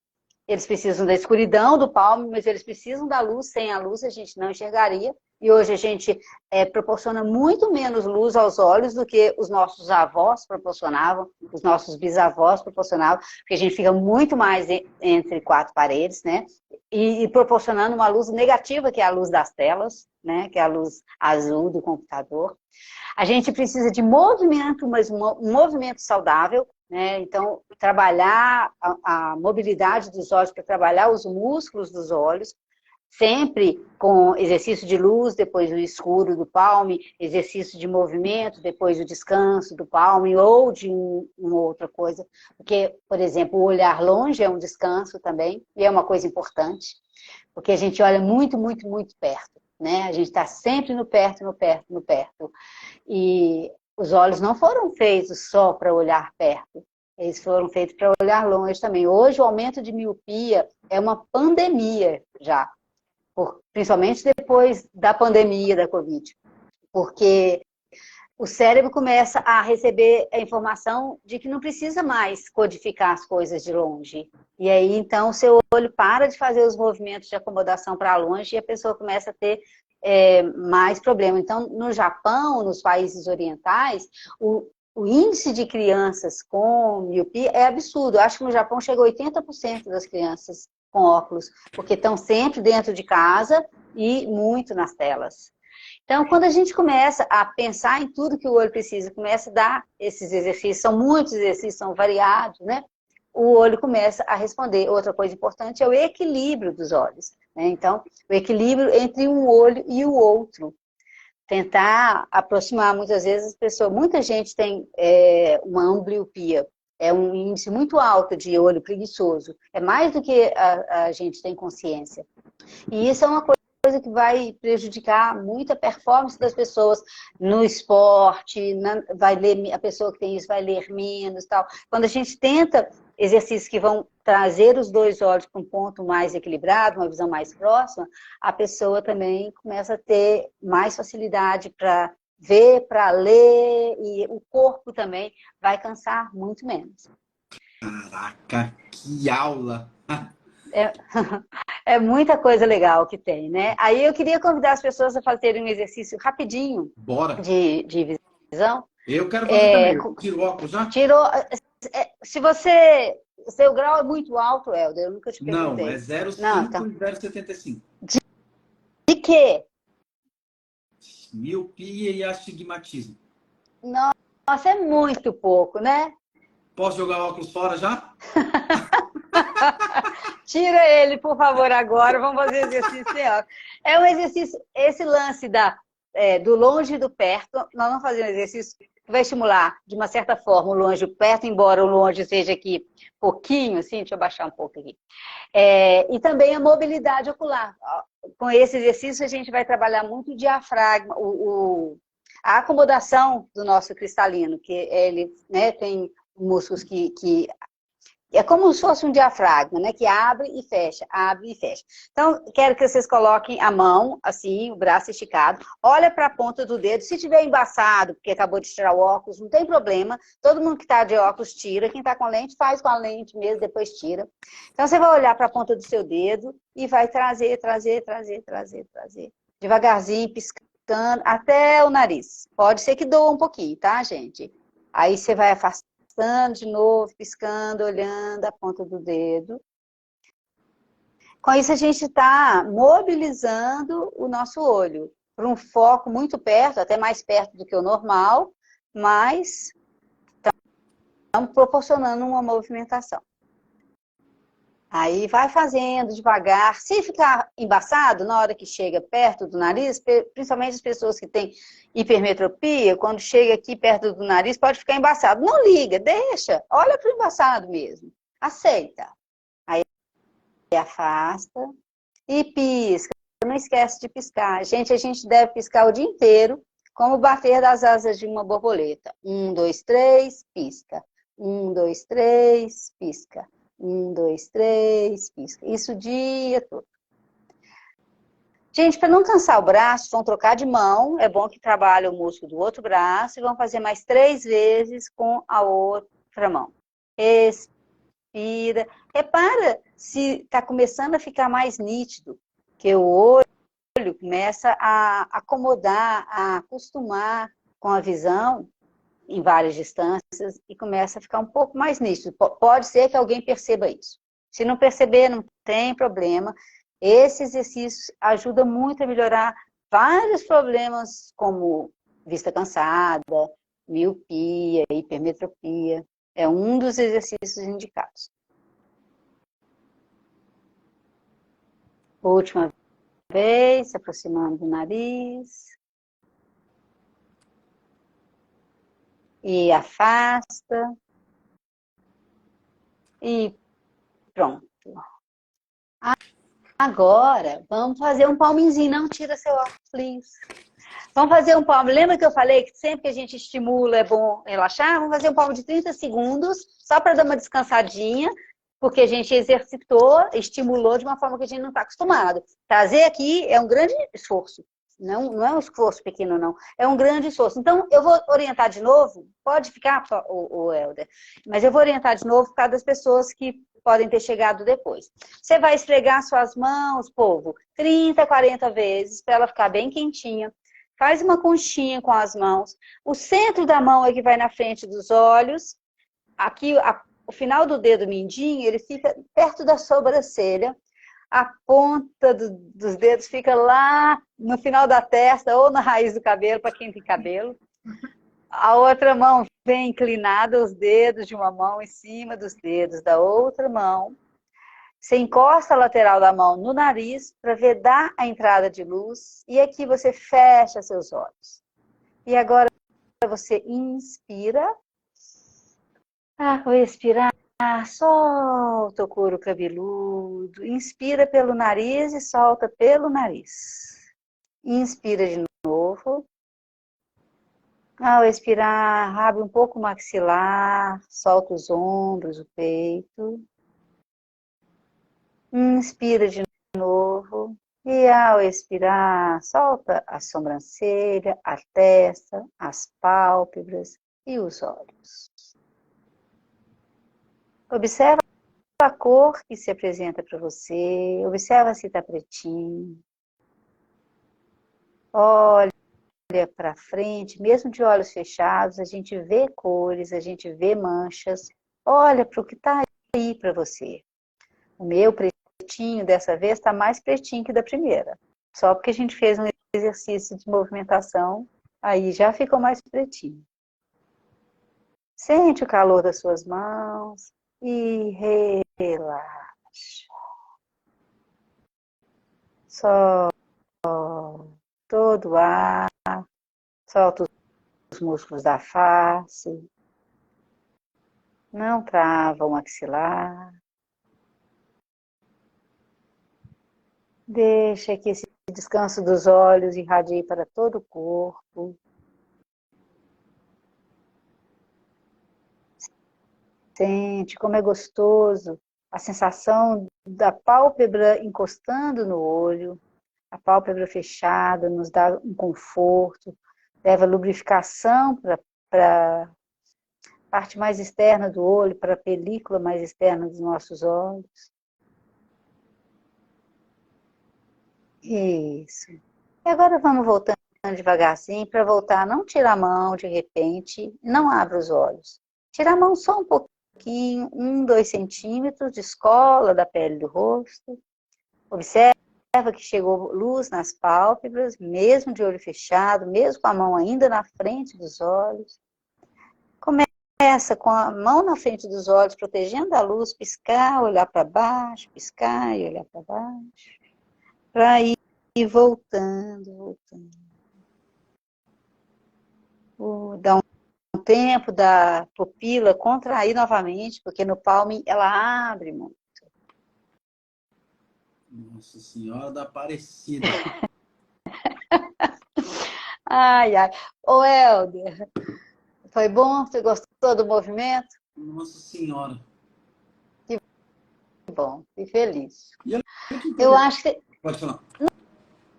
C: Eles precisam da escuridão do palmo, mas eles precisam da luz. Sem a luz a gente não enxergaria. E hoje a gente proporciona muito menos luz aos olhos do que os nossos avós proporcionavam, os nossos bisavós proporcionavam, porque a gente fica muito mais entre quatro paredes, né? E proporcionando uma luz negativa, que é a luz das telas, né? Que é a luz azul do computador. A gente precisa de movimento, mas um movimento saudável, né? Então, trabalhar a mobilidade dos olhos, para trabalhar os músculos dos olhos, sempre com exercício de luz, depois o escuro do palme, exercício de movimento, depois o descanso do palme, ou de uma outra coisa. Porque, por exemplo, o olhar longe é um descanso também, e é uma coisa importante, porque a gente olha muito, muito, muito perto, né? A gente está sempre no perto, no perto, no perto. E os olhos não foram feitos só para olhar perto, eles foram feitos para olhar longe também. Hoje, o aumento de miopia é uma pandemia já, principalmente depois da pandemia da Covid, porque o cérebro começa a receber a informação de que não precisa mais codificar as coisas de longe. E aí, então, o seu olho para de fazer os movimentos de acomodação para longe e a pessoa começa a ter mais problema. Então, no Japão, nos países orientais, o índice de crianças com miopia é absurdo. Eu acho que no Japão chega a 80% das crianças com óculos, porque estão sempre dentro de casa e muito nas telas. Então, quando a gente começa a pensar em tudo que o olho precisa, começa a dar esses exercícios, são muitos exercícios, são variados, né? O olho começa a responder. Outra coisa importante é o equilíbrio dos olhos, né? Então, o equilíbrio entre um olho e o outro. Tentar aproximar, muitas vezes, as pessoas. Muita gente tem uma ambliopia, é um índice muito alto de olho preguiçoso. É mais do que a gente tem consciência. E isso é uma coisa que vai prejudicar muito a performance das pessoas no esporte, a pessoa que tem isso vai ler menos, tal. Quando a gente tenta exercícios que vão trazer os dois olhos para um ponto mais equilibrado, uma visão mais próxima, a pessoa também começa a ter mais facilidade para ver, para ler, e o corpo também vai cansar muito menos.
B: Caraca, que aula!
C: É muita coisa legal que tem, né? Aí eu queria convidar as pessoas a fazerem um exercício rapidinho
B: Bora!
C: de visão.
B: Eu quero fazer também. Eu tiro o óculos já?
C: Tirou. Se seu grau é muito alto, Helder, eu nunca te perguntei.
B: Não, é 0,5
C: Não, então.
B: e 0,75.
C: De quê?
B: Miopia e astigmatismo.
C: Nossa, é muito pouco, né?
B: Posso jogar o óculos fora já?
C: Tira ele, por favor, agora. Vamos fazer exercício sem óculos. É um exercício, esse lance do longe e do perto, nós vamos fazer um exercício que vai estimular, de uma certa forma, o longe e o perto, embora o longe seja aqui pouquinho, assim, deixa eu baixar um pouco aqui. E também a mobilidade ocular. Com esse exercício, a gente vai trabalhar muito o diafragma, a acomodação do nosso cristalino, que ele, né, tem músculos que é como se fosse um diafragma, né? Que abre e fecha, abre e fecha. Então, quero que vocês coloquem a mão, assim, o braço esticado. Olha para a ponta do dedo. Se tiver embaçado, porque acabou de tirar o óculos, não tem problema. Todo mundo que está de óculos tira. Quem está com lente, faz com a lente mesmo, depois tira. Então, você vai olhar para a ponta do seu dedo e vai trazer. Devagarzinho, piscando, até o nariz. Pode ser que doa um pouquinho, tá, gente? Aí você vai afastando de novo, piscando, olhando a ponta do dedo. Com isso, a gente está mobilizando o nosso olho para um foco muito perto, até mais perto do que o normal, mas estamos proporcionando uma movimentação. Aí vai fazendo devagar. Se ficar embaçado, na hora que chega perto do nariz, principalmente as pessoas que têm hipermetropia, quando chega aqui perto do nariz, pode ficar embaçado. Não liga, deixa. Olha para o embaçado mesmo. Aceita. Aí afasta e pisca. Não esquece de piscar. Gente, a gente deve piscar o dia inteiro, como bater das asas de uma borboleta. 1, 2, 3, pisca. 1, 2, 3, pisca. 1, 2, 3, pisca. Isso o dia todo. Gente, para não cansar o braço, vão trocar de mão. É bom que trabalhe o músculo do outro braço. E vão fazer mais 3 vezes com a outra mão. Respira. Repara se está começando a ficar mais nítido, que o olho começa a acomodar, a acostumar com a visão em várias distâncias e começa a ficar um pouco mais nítido. Pode ser que alguém perceba isso. Se não perceber, não tem problema. Esse exercício ajuda muito a melhorar vários problemas, como vista cansada, miopia, hipermetropia. É um dos exercícios indicados. Última vez, se aproximando do nariz. E afasta. E pronto. Agora, vamos fazer um palminzinho. Não tira seu óculos, please. Vamos fazer um palmo. Lembra que eu falei que sempre que a gente estimula é bom relaxar? Vamos fazer um palmo de 30 segundos, só para dar uma descansadinha, porque a gente exercitou, estimulou de uma forma que a gente não está acostumado. Trazer aqui é um grande esforço. Não é um esforço pequeno, não. É um grande esforço. Então, eu vou orientar de novo. Pode ficar, o Helder. Mas eu vou orientar de novo por causa das pessoas que podem ter chegado depois. Você vai esfregar suas mãos, povo, 30, 40 vezes, para ela ficar bem quentinha. Faz uma conchinha com as mãos. O centro da mão é que vai na frente dos olhos. Aqui, o final do dedo mindinho, ele fica perto da sobrancelha. A ponta dos dedos fica lá no final da testa ou na raiz do cabelo, para quem tem cabelo. A outra mão vem inclinada, os dedos de uma mão em cima dos dedos da outra mão. Você encosta a lateral da mão no nariz para vedar a entrada de luz. E aqui você fecha seus olhos. E agora você inspira. Ao expirar, solta o couro cabeludo. Inspira pelo nariz e solta pelo nariz. Inspira de novo. Ao expirar, abre um pouco o maxilar, solta os ombros, o peito. Inspira de novo. E ao expirar, solta a sobrancelha, a testa, as pálpebras e os olhos. Observa a cor que se apresenta para você. Observa se está pretinho. Olha para frente, mesmo de olhos fechados, a gente vê cores, a gente vê manchas. Olha para o que está aí para você. O meu pretinho dessa vez está mais pretinho que da primeira. Só porque a gente fez um exercício de movimentação, aí já ficou mais pretinho. Sente o calor das suas mãos e relaxa. Solta todo o ar. Solta os músculos da face. Não trava o maxilar. Deixa que esse descanso dos olhos irradie para todo o corpo. Sente como é gostoso a sensação da pálpebra encostando no olho. A pálpebra fechada nos dá um conforto, leva lubrificação para a parte mais externa do olho, para a película mais externa dos nossos olhos. Isso. E agora vamos voltando devagarzinho para voltar a não tirar a mão de repente, não abra os olhos. Tira a mão só um pouquinho, 1, 2 centímetros, descola da pele do rosto. Observa que chegou luz nas pálpebras, mesmo de olho fechado, mesmo com a mão ainda na frente dos olhos. Começa com a mão na frente dos olhos, protegendo a luz, piscar, olhar para baixo, piscar e olhar para baixo. Para ir voltando. Dá um tempo da pupila contrair novamente, porque no palme ela abre muito.
B: Nossa Senhora da Aparecida.
C: Ai, ai. Ô, Helder, foi bom? Você gostou do movimento?
B: Nossa Senhora.
C: Que bom, fiquei feliz.
B: Eu
C: acho que...
B: Pode falar.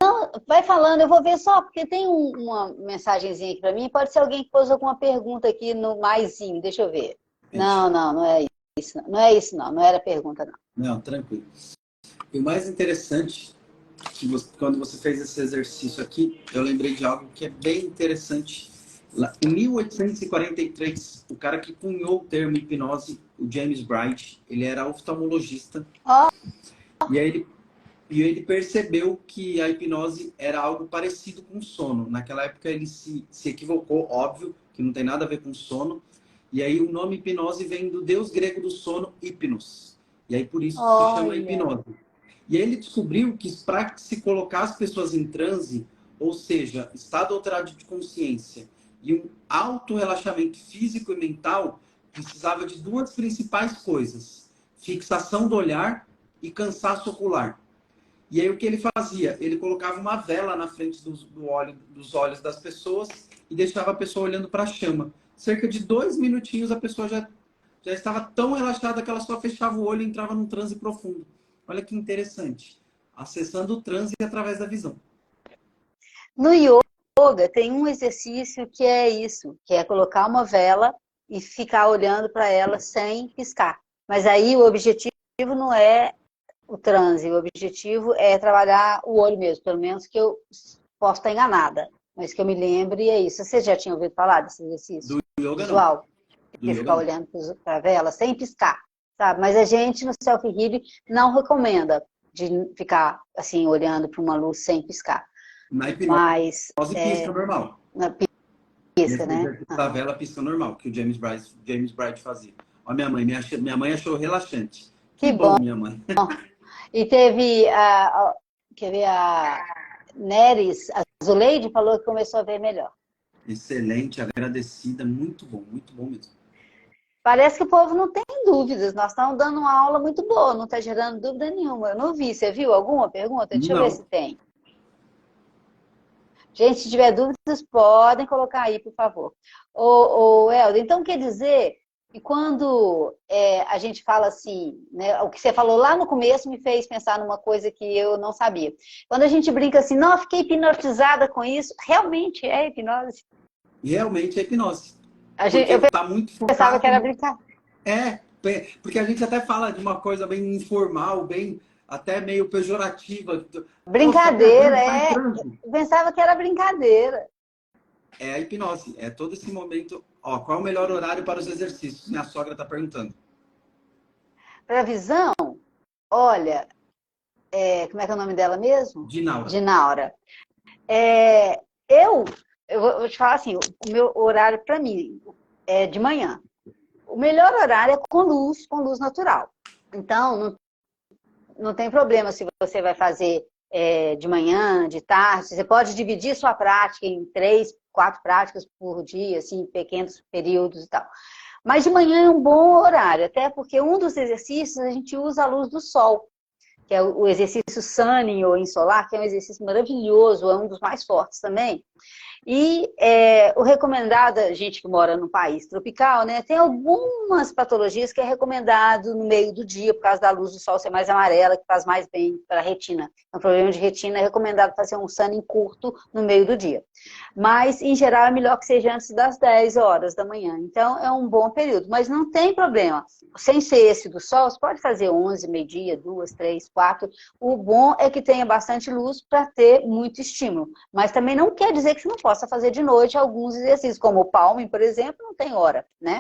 C: Não, vai falando, eu vou ver só, porque tem uma mensagenzinha aqui para mim. Pode ser alguém que pôs alguma pergunta aqui no maisinho, deixa eu ver. Não é isso. isso, não é isso não era a pergunta não.
B: Não, tranquilo. E o mais interessante, que quando você fez esse exercício aqui, eu lembrei de algo que é bem interessante. Lá, em 1843, o cara que cunhou o termo hipnose, o James Bright, ele era oftalmologista.
C: Ó.
B: E ele percebeu que a hipnose era algo parecido com sono. Naquela época ele se equivocou, óbvio, que não tem nada a ver com sono. E aí o nome hipnose vem do deus grego do sono, Hipnos. E aí por isso se chama hipnose. E aí ele descobriu que para se colocar as pessoas em transe, ou seja, estado alterado de consciência e um alto relaxamento físico e mental, precisava de duas principais coisas: fixação do olhar e cansaço ocular. E aí o que ele fazia? Ele colocava uma vela na frente dos olhos das pessoas e deixava a pessoa olhando para a chama. Cerca de 2 minutinhos a pessoa já estava tão relaxada que ela só fechava o olho e entrava num transe profundo. Olha que interessante. Acessando o transe através da visão.
C: No yoga tem um exercício que é isso, que é colocar uma vela e ficar olhando para ela sem piscar. Mas aí o objetivo não é o transe, o objetivo é trabalhar o olho mesmo, pelo menos que eu posso estar enganada, mas que eu me lembre é isso. Você já tinha ouvido falar desse exercício?
B: Do yoga
C: visual?
B: Não.
C: De ficar olhando para a vela sem piscar, sabe? Mas a gente no Self-Healing não recomenda de ficar assim, olhando para uma luz sem piscar.
B: Na hipnose,
C: mas
B: pisca normal.
C: Na pisca, né?
B: A vela pisca normal, que o James Bright fazia. Ó, minha mãe achou relaxante. Que bom, minha mãe.
C: E teve quer ver, a Neres, a Zuleide falou que começou a ver melhor.
B: Excelente, agradecida, muito bom mesmo.
C: Parece que o povo não tem dúvidas. Nós estamos dando uma aula muito boa, não está gerando dúvida nenhuma. Eu não vi. Você viu alguma pergunta? Deixa eu ver se tem. Gente, se tiver dúvidas, podem colocar aí, por favor. Ô, Helder, então quer dizer que quando a gente fala assim, né, o que você falou lá no começo me fez pensar numa coisa que eu não sabia. Quando a gente brinca assim, não, fiquei hipnotizada com isso, realmente é hipnose?
B: Realmente é hipnose.
C: Eu
B: tá muito focado,
C: pensava que era brincadeira.
B: Porque a gente até fala de uma coisa bem informal, bem até meio pejorativa.
C: Brincadeira, eu pensava que era brincadeira.
B: É a hipnose, é todo esse momento. Ó, qual é o melhor horário para os exercícios? Minha sogra está perguntando.
C: Para visão, olha, como é que é o nome dela mesmo?
B: Dinaura.
C: Dinaura. Eu vou te falar assim, o meu horário para mim é de manhã. O melhor horário é com luz natural. Então, não tem problema se você vai fazer de manhã, de tarde. Você pode dividir sua prática em 3, 4 práticas por dia, assim, pequenos períodos e tal. Mas de manhã é um bom horário, até porque um dos exercícios a gente usa a luz do sol, que é o exercício Sunning ou Insolar, que é um exercício maravilhoso, é um dos mais fortes também. E o recomendado, a gente que mora num país tropical, né, tem algumas patologias que é recomendado no meio do dia, por causa da luz do sol ser mais amarela, que faz mais bem para a retina. Então, problema de retina é recomendado fazer um sunning curto no meio do dia. Mas, em geral, é melhor que seja antes das 10 horas da manhã. Então, é um bom período. Mas não tem problema. Sem ser esse do sol, você pode fazer 11, meio-dia, 2, 3, 4. O bom é que tenha bastante luz para ter muito estímulo. Mas também não quer dizer que você não possa fazer de noite alguns exercícios, como o palming, por exemplo, não tem hora, né?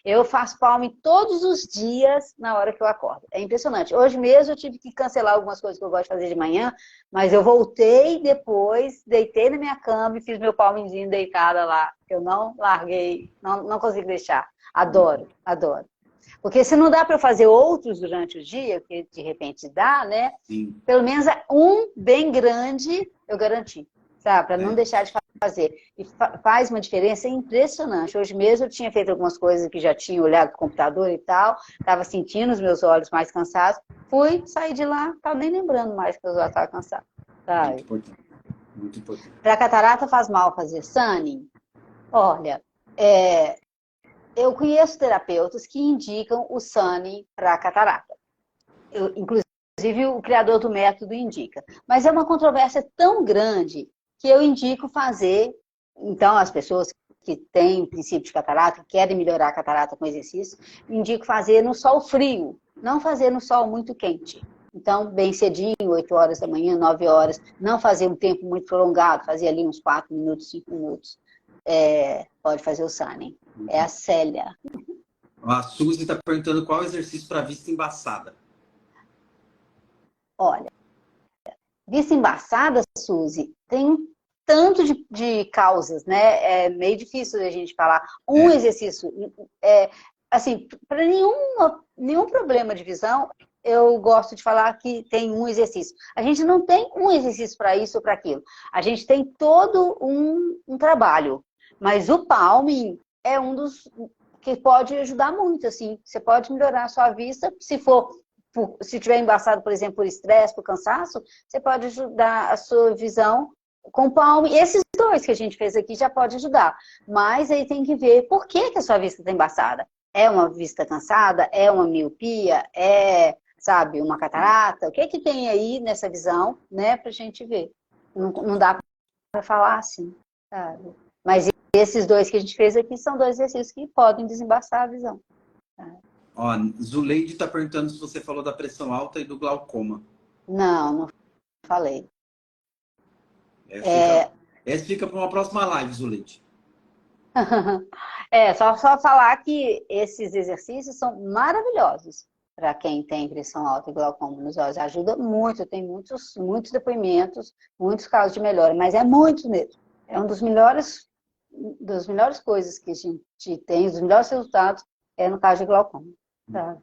C: Eu faço palming todos os dias na hora que eu acordo. É impressionante. Hoje mesmo eu tive que cancelar algumas coisas que eu gosto de fazer de manhã, mas eu voltei depois, deitei na minha cama e fiz meu palmingzinho deitada lá. Eu não larguei, não consigo deixar. Adoro. Porque se não dá para eu fazer outros durante o dia, que de repente dá, né?
B: Sim.
C: Pelo menos um bem grande eu garanti, sabe? Para não deixar de fazer. E faz uma diferença impressionante. Hoje mesmo eu tinha feito algumas coisas que já tinha olhado no computador e tal, estava sentindo os meus olhos mais cansados. Fui, saí de lá, estava nem lembrando mais que eu já estava cansada.
B: Muito importante. Muito importante.
C: Para catarata faz mal fazer sunning? Olha, eu conheço terapeutas que indicam o sunning para catarata. Inclusive, o criador do método indica. Mas é uma controvérsia tão grande que eu indico fazer. Então, as pessoas que têm princípio de catarata, que querem melhorar a catarata com exercício, indico fazer no sol frio, não fazer no sol muito quente. Então, bem cedinho, 8 horas da manhã, 9 horas, não fazer um tempo muito prolongado, fazer ali uns 4 minutos, 5 minutos. Pode fazer o sunning. É a Célia.
B: A Suzy está perguntando qual exercício para vista embaçada.
C: Olha, vista embaçada, Suzy, tem tanto de causas, né? É meio difícil a gente falar. Um exercício, assim, para nenhum problema de visão, eu gosto de falar que tem um exercício. A gente não tem um exercício para isso ou para aquilo. A gente tem todo um trabalho. Mas o palming é um dos que pode ajudar muito, assim. Você pode melhorar a sua vista, se tiver embaçado, por exemplo, por estresse, por cansaço, você pode ajudar a sua visão com o palming. Esses dois que a gente fez aqui já pode ajudar. Mas aí tem que ver por que a sua vista está embaçada. É uma vista cansada? É uma miopia? Sabe, uma catarata? O que tem aí nessa visão, né, pra gente ver. Não dá para falar assim, sabe? Mas esses dois que a gente fez aqui são dois exercícios que podem desembaçar a visão.
B: Ó, Zuleide está perguntando se você falou da pressão alta e do glaucoma.
C: Não falei.
B: Essa fica para uma próxima live, Zuleide.
C: Só falar que esses exercícios são maravilhosos para quem tem pressão alta e glaucoma nos olhos. Ajuda muito, tem muitos depoimentos, muitos casos de melhora, mas é muito mesmo. É um das melhores coisas que a gente tem, os melhores resultados no caso de glaucoma. Tá?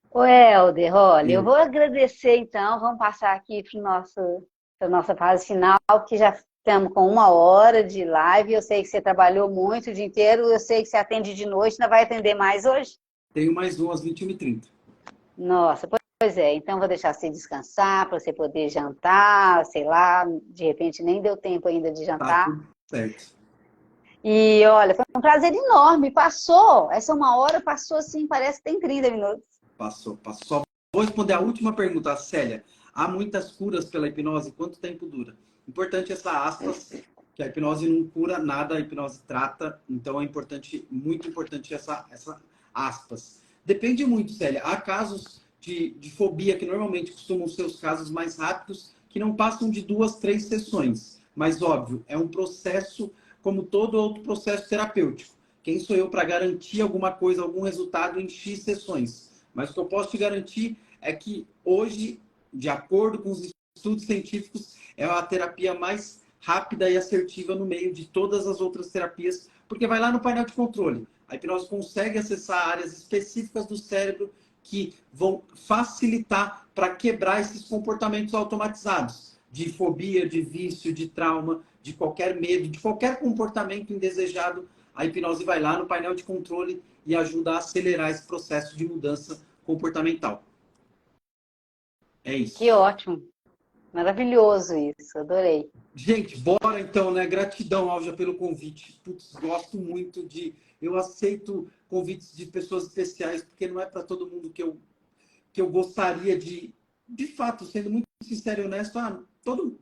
C: Ô, Helder, olha, eu vou agradecer então, vamos passar aqui para a nossa fase final, que já estamos com 1 hora de live. Eu sei que você trabalhou muito o dia inteiro, eu sei que você atende de noite, ainda vai atender mais hoje?
B: Tenho mais um às 21h30.
C: Nossa, pois é. Então, vou deixar você descansar, para você poder jantar, sei lá, de repente nem deu tempo ainda de jantar.
B: Tá tudo certo.
C: E, olha, foi um prazer enorme. Passou, essa 1 hora passou assim, parece que tem 30 minutos.
B: Passou. Só vou responder a última pergunta, Célia. Há muitas curas pela hipnose? Quanto tempo dura? Importante essa aspas, que a hipnose não cura nada, a hipnose trata. Então, é muito importante essa aspas. Depende muito, Célia. Há casos de fobia que normalmente costumam ser os casos mais rápidos, que não passam de 2, 3 sessões. Mas, óbvio, é um processo como todo outro processo terapêutico. Quem sou eu para garantir alguma coisa, algum resultado em X sessões? Mas o que eu posso te garantir é que hoje, de acordo com os estudos científicos, é a terapia mais rápida e assertiva no meio de todas as outras terapias, porque vai lá no painel de controle. A hipnose consegue acessar áreas específicas do cérebro que vão facilitar para quebrar esses comportamentos automatizados de fobia, de vício, de trauma, de qualquer medo, de qualquer comportamento indesejado. A hipnose vai lá no painel de controle e ajuda a acelerar esse processo de mudança comportamental. É isso.
C: Que ótimo. Maravilhoso isso, adorei.
B: Gente, bora então, né? Gratidão, Alja, pelo convite. Putz, gosto muito de... Eu aceito convites de pessoas especiais, porque não é para todo mundo que eu gostaria de fato, sendo muito sincero e honesto,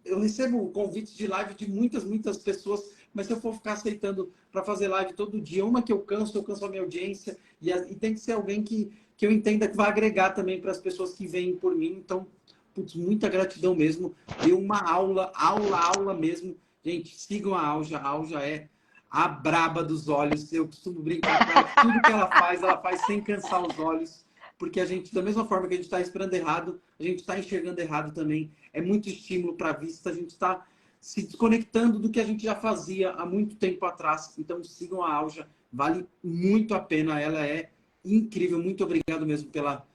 B: eu recebo convites de live de muitas pessoas, mas se eu for ficar aceitando para fazer live todo dia, uma que eu canso a minha audiência, e tem que ser alguém que eu entenda que vai agregar também para as pessoas que vêm por mim. Então, putz, muita gratidão mesmo. Deu uma aula mesmo. Gente, sigam a Alja. A Alja é a braba dos olhos. Eu costumo brincar com ela. Tudo que ela faz sem cansar os olhos. Porque a gente, da mesma forma que a gente está esperando errado, a gente está enxergando errado também. É muito estímulo para a vista. A gente está se desconectando do que a gente já fazia há muito tempo atrás. Então, sigam a Alja. Vale muito a pena. Ela é incrível. Muito obrigado mesmo pela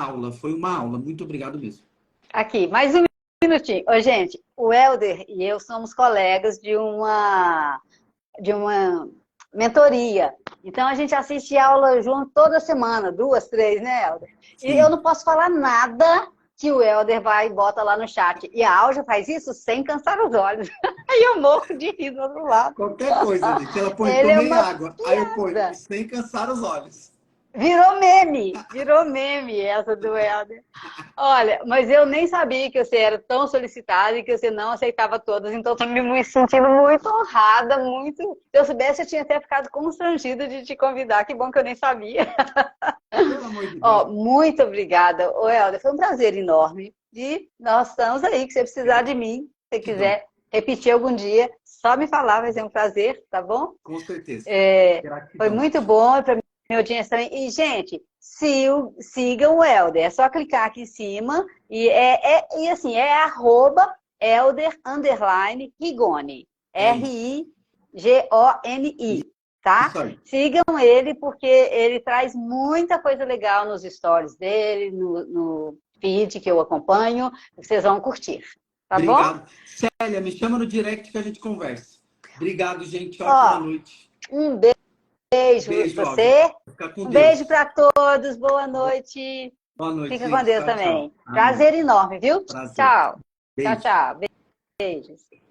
B: aula. Foi uma aula. Muito obrigado mesmo.
C: Aqui, mais um minutinho. Ô, gente, o Helder e eu somos colegas de uma mentoria. Então, a gente assiste aula junto toda semana, 2, 3, né, Helder? Sim. E eu não posso falar nada que o Helder vai e bota lá no chat. E a Alja faz isso sem cansar os olhos. Aí eu morro de rir do outro lado.
B: Qualquer coisa, gente. Ela põe, tomei água. Aí eu ponho, sem cansar os olhos.
C: Virou meme essa do Helder. Olha, mas eu nem sabia que você era tão solicitada e que você não aceitava todas, então estou me sentindo muito honrada, muito... Se eu soubesse, eu tinha até ficado constrangida de te convidar, que bom que eu nem sabia.
B: Pelo amor de
C: Ó,
B: Deus.
C: muito obrigada, ô Helder, foi um prazer enorme. E nós estamos aí, que você precisar de mim, se
B: Gratidão.
C: quiser repetir algum dia, só me falar, vai ser um prazer, tá bom?
B: Com certeza.
C: Foi
B: Gratidão.
C: muito bom para minha audiência também. E, gente, sigam o Helder. É só clicar aqui em cima e assim, é @Helder_Rigoni.
B: É isso.
C: Rigoni, tá?
B: Isso aí.
C: Sigam ele porque ele traz muita coisa legal nos stories dele, no feed que eu acompanho. Vocês vão curtir. Tá bom?
B: Obrigado. Célia, me chama no direct que a gente conversa. Obrigado, gente. Ótima
C: Ó,
B: noite.
C: um beijo
B: Beijo,
C: para
B: Alder.
C: você.
B: Fica com
C: Um
B: Deus.
C: beijo para todos. Boa noite.
B: Boa noite,
C: Fica com
B: gente.
C: Deus
B: Tchau,
C: também.
B: tchau. Amém.
C: Prazer enorme, viu?
B: Prazer.
C: Tchau.
B: Beijo.
C: Tchau, tchau. Beijos.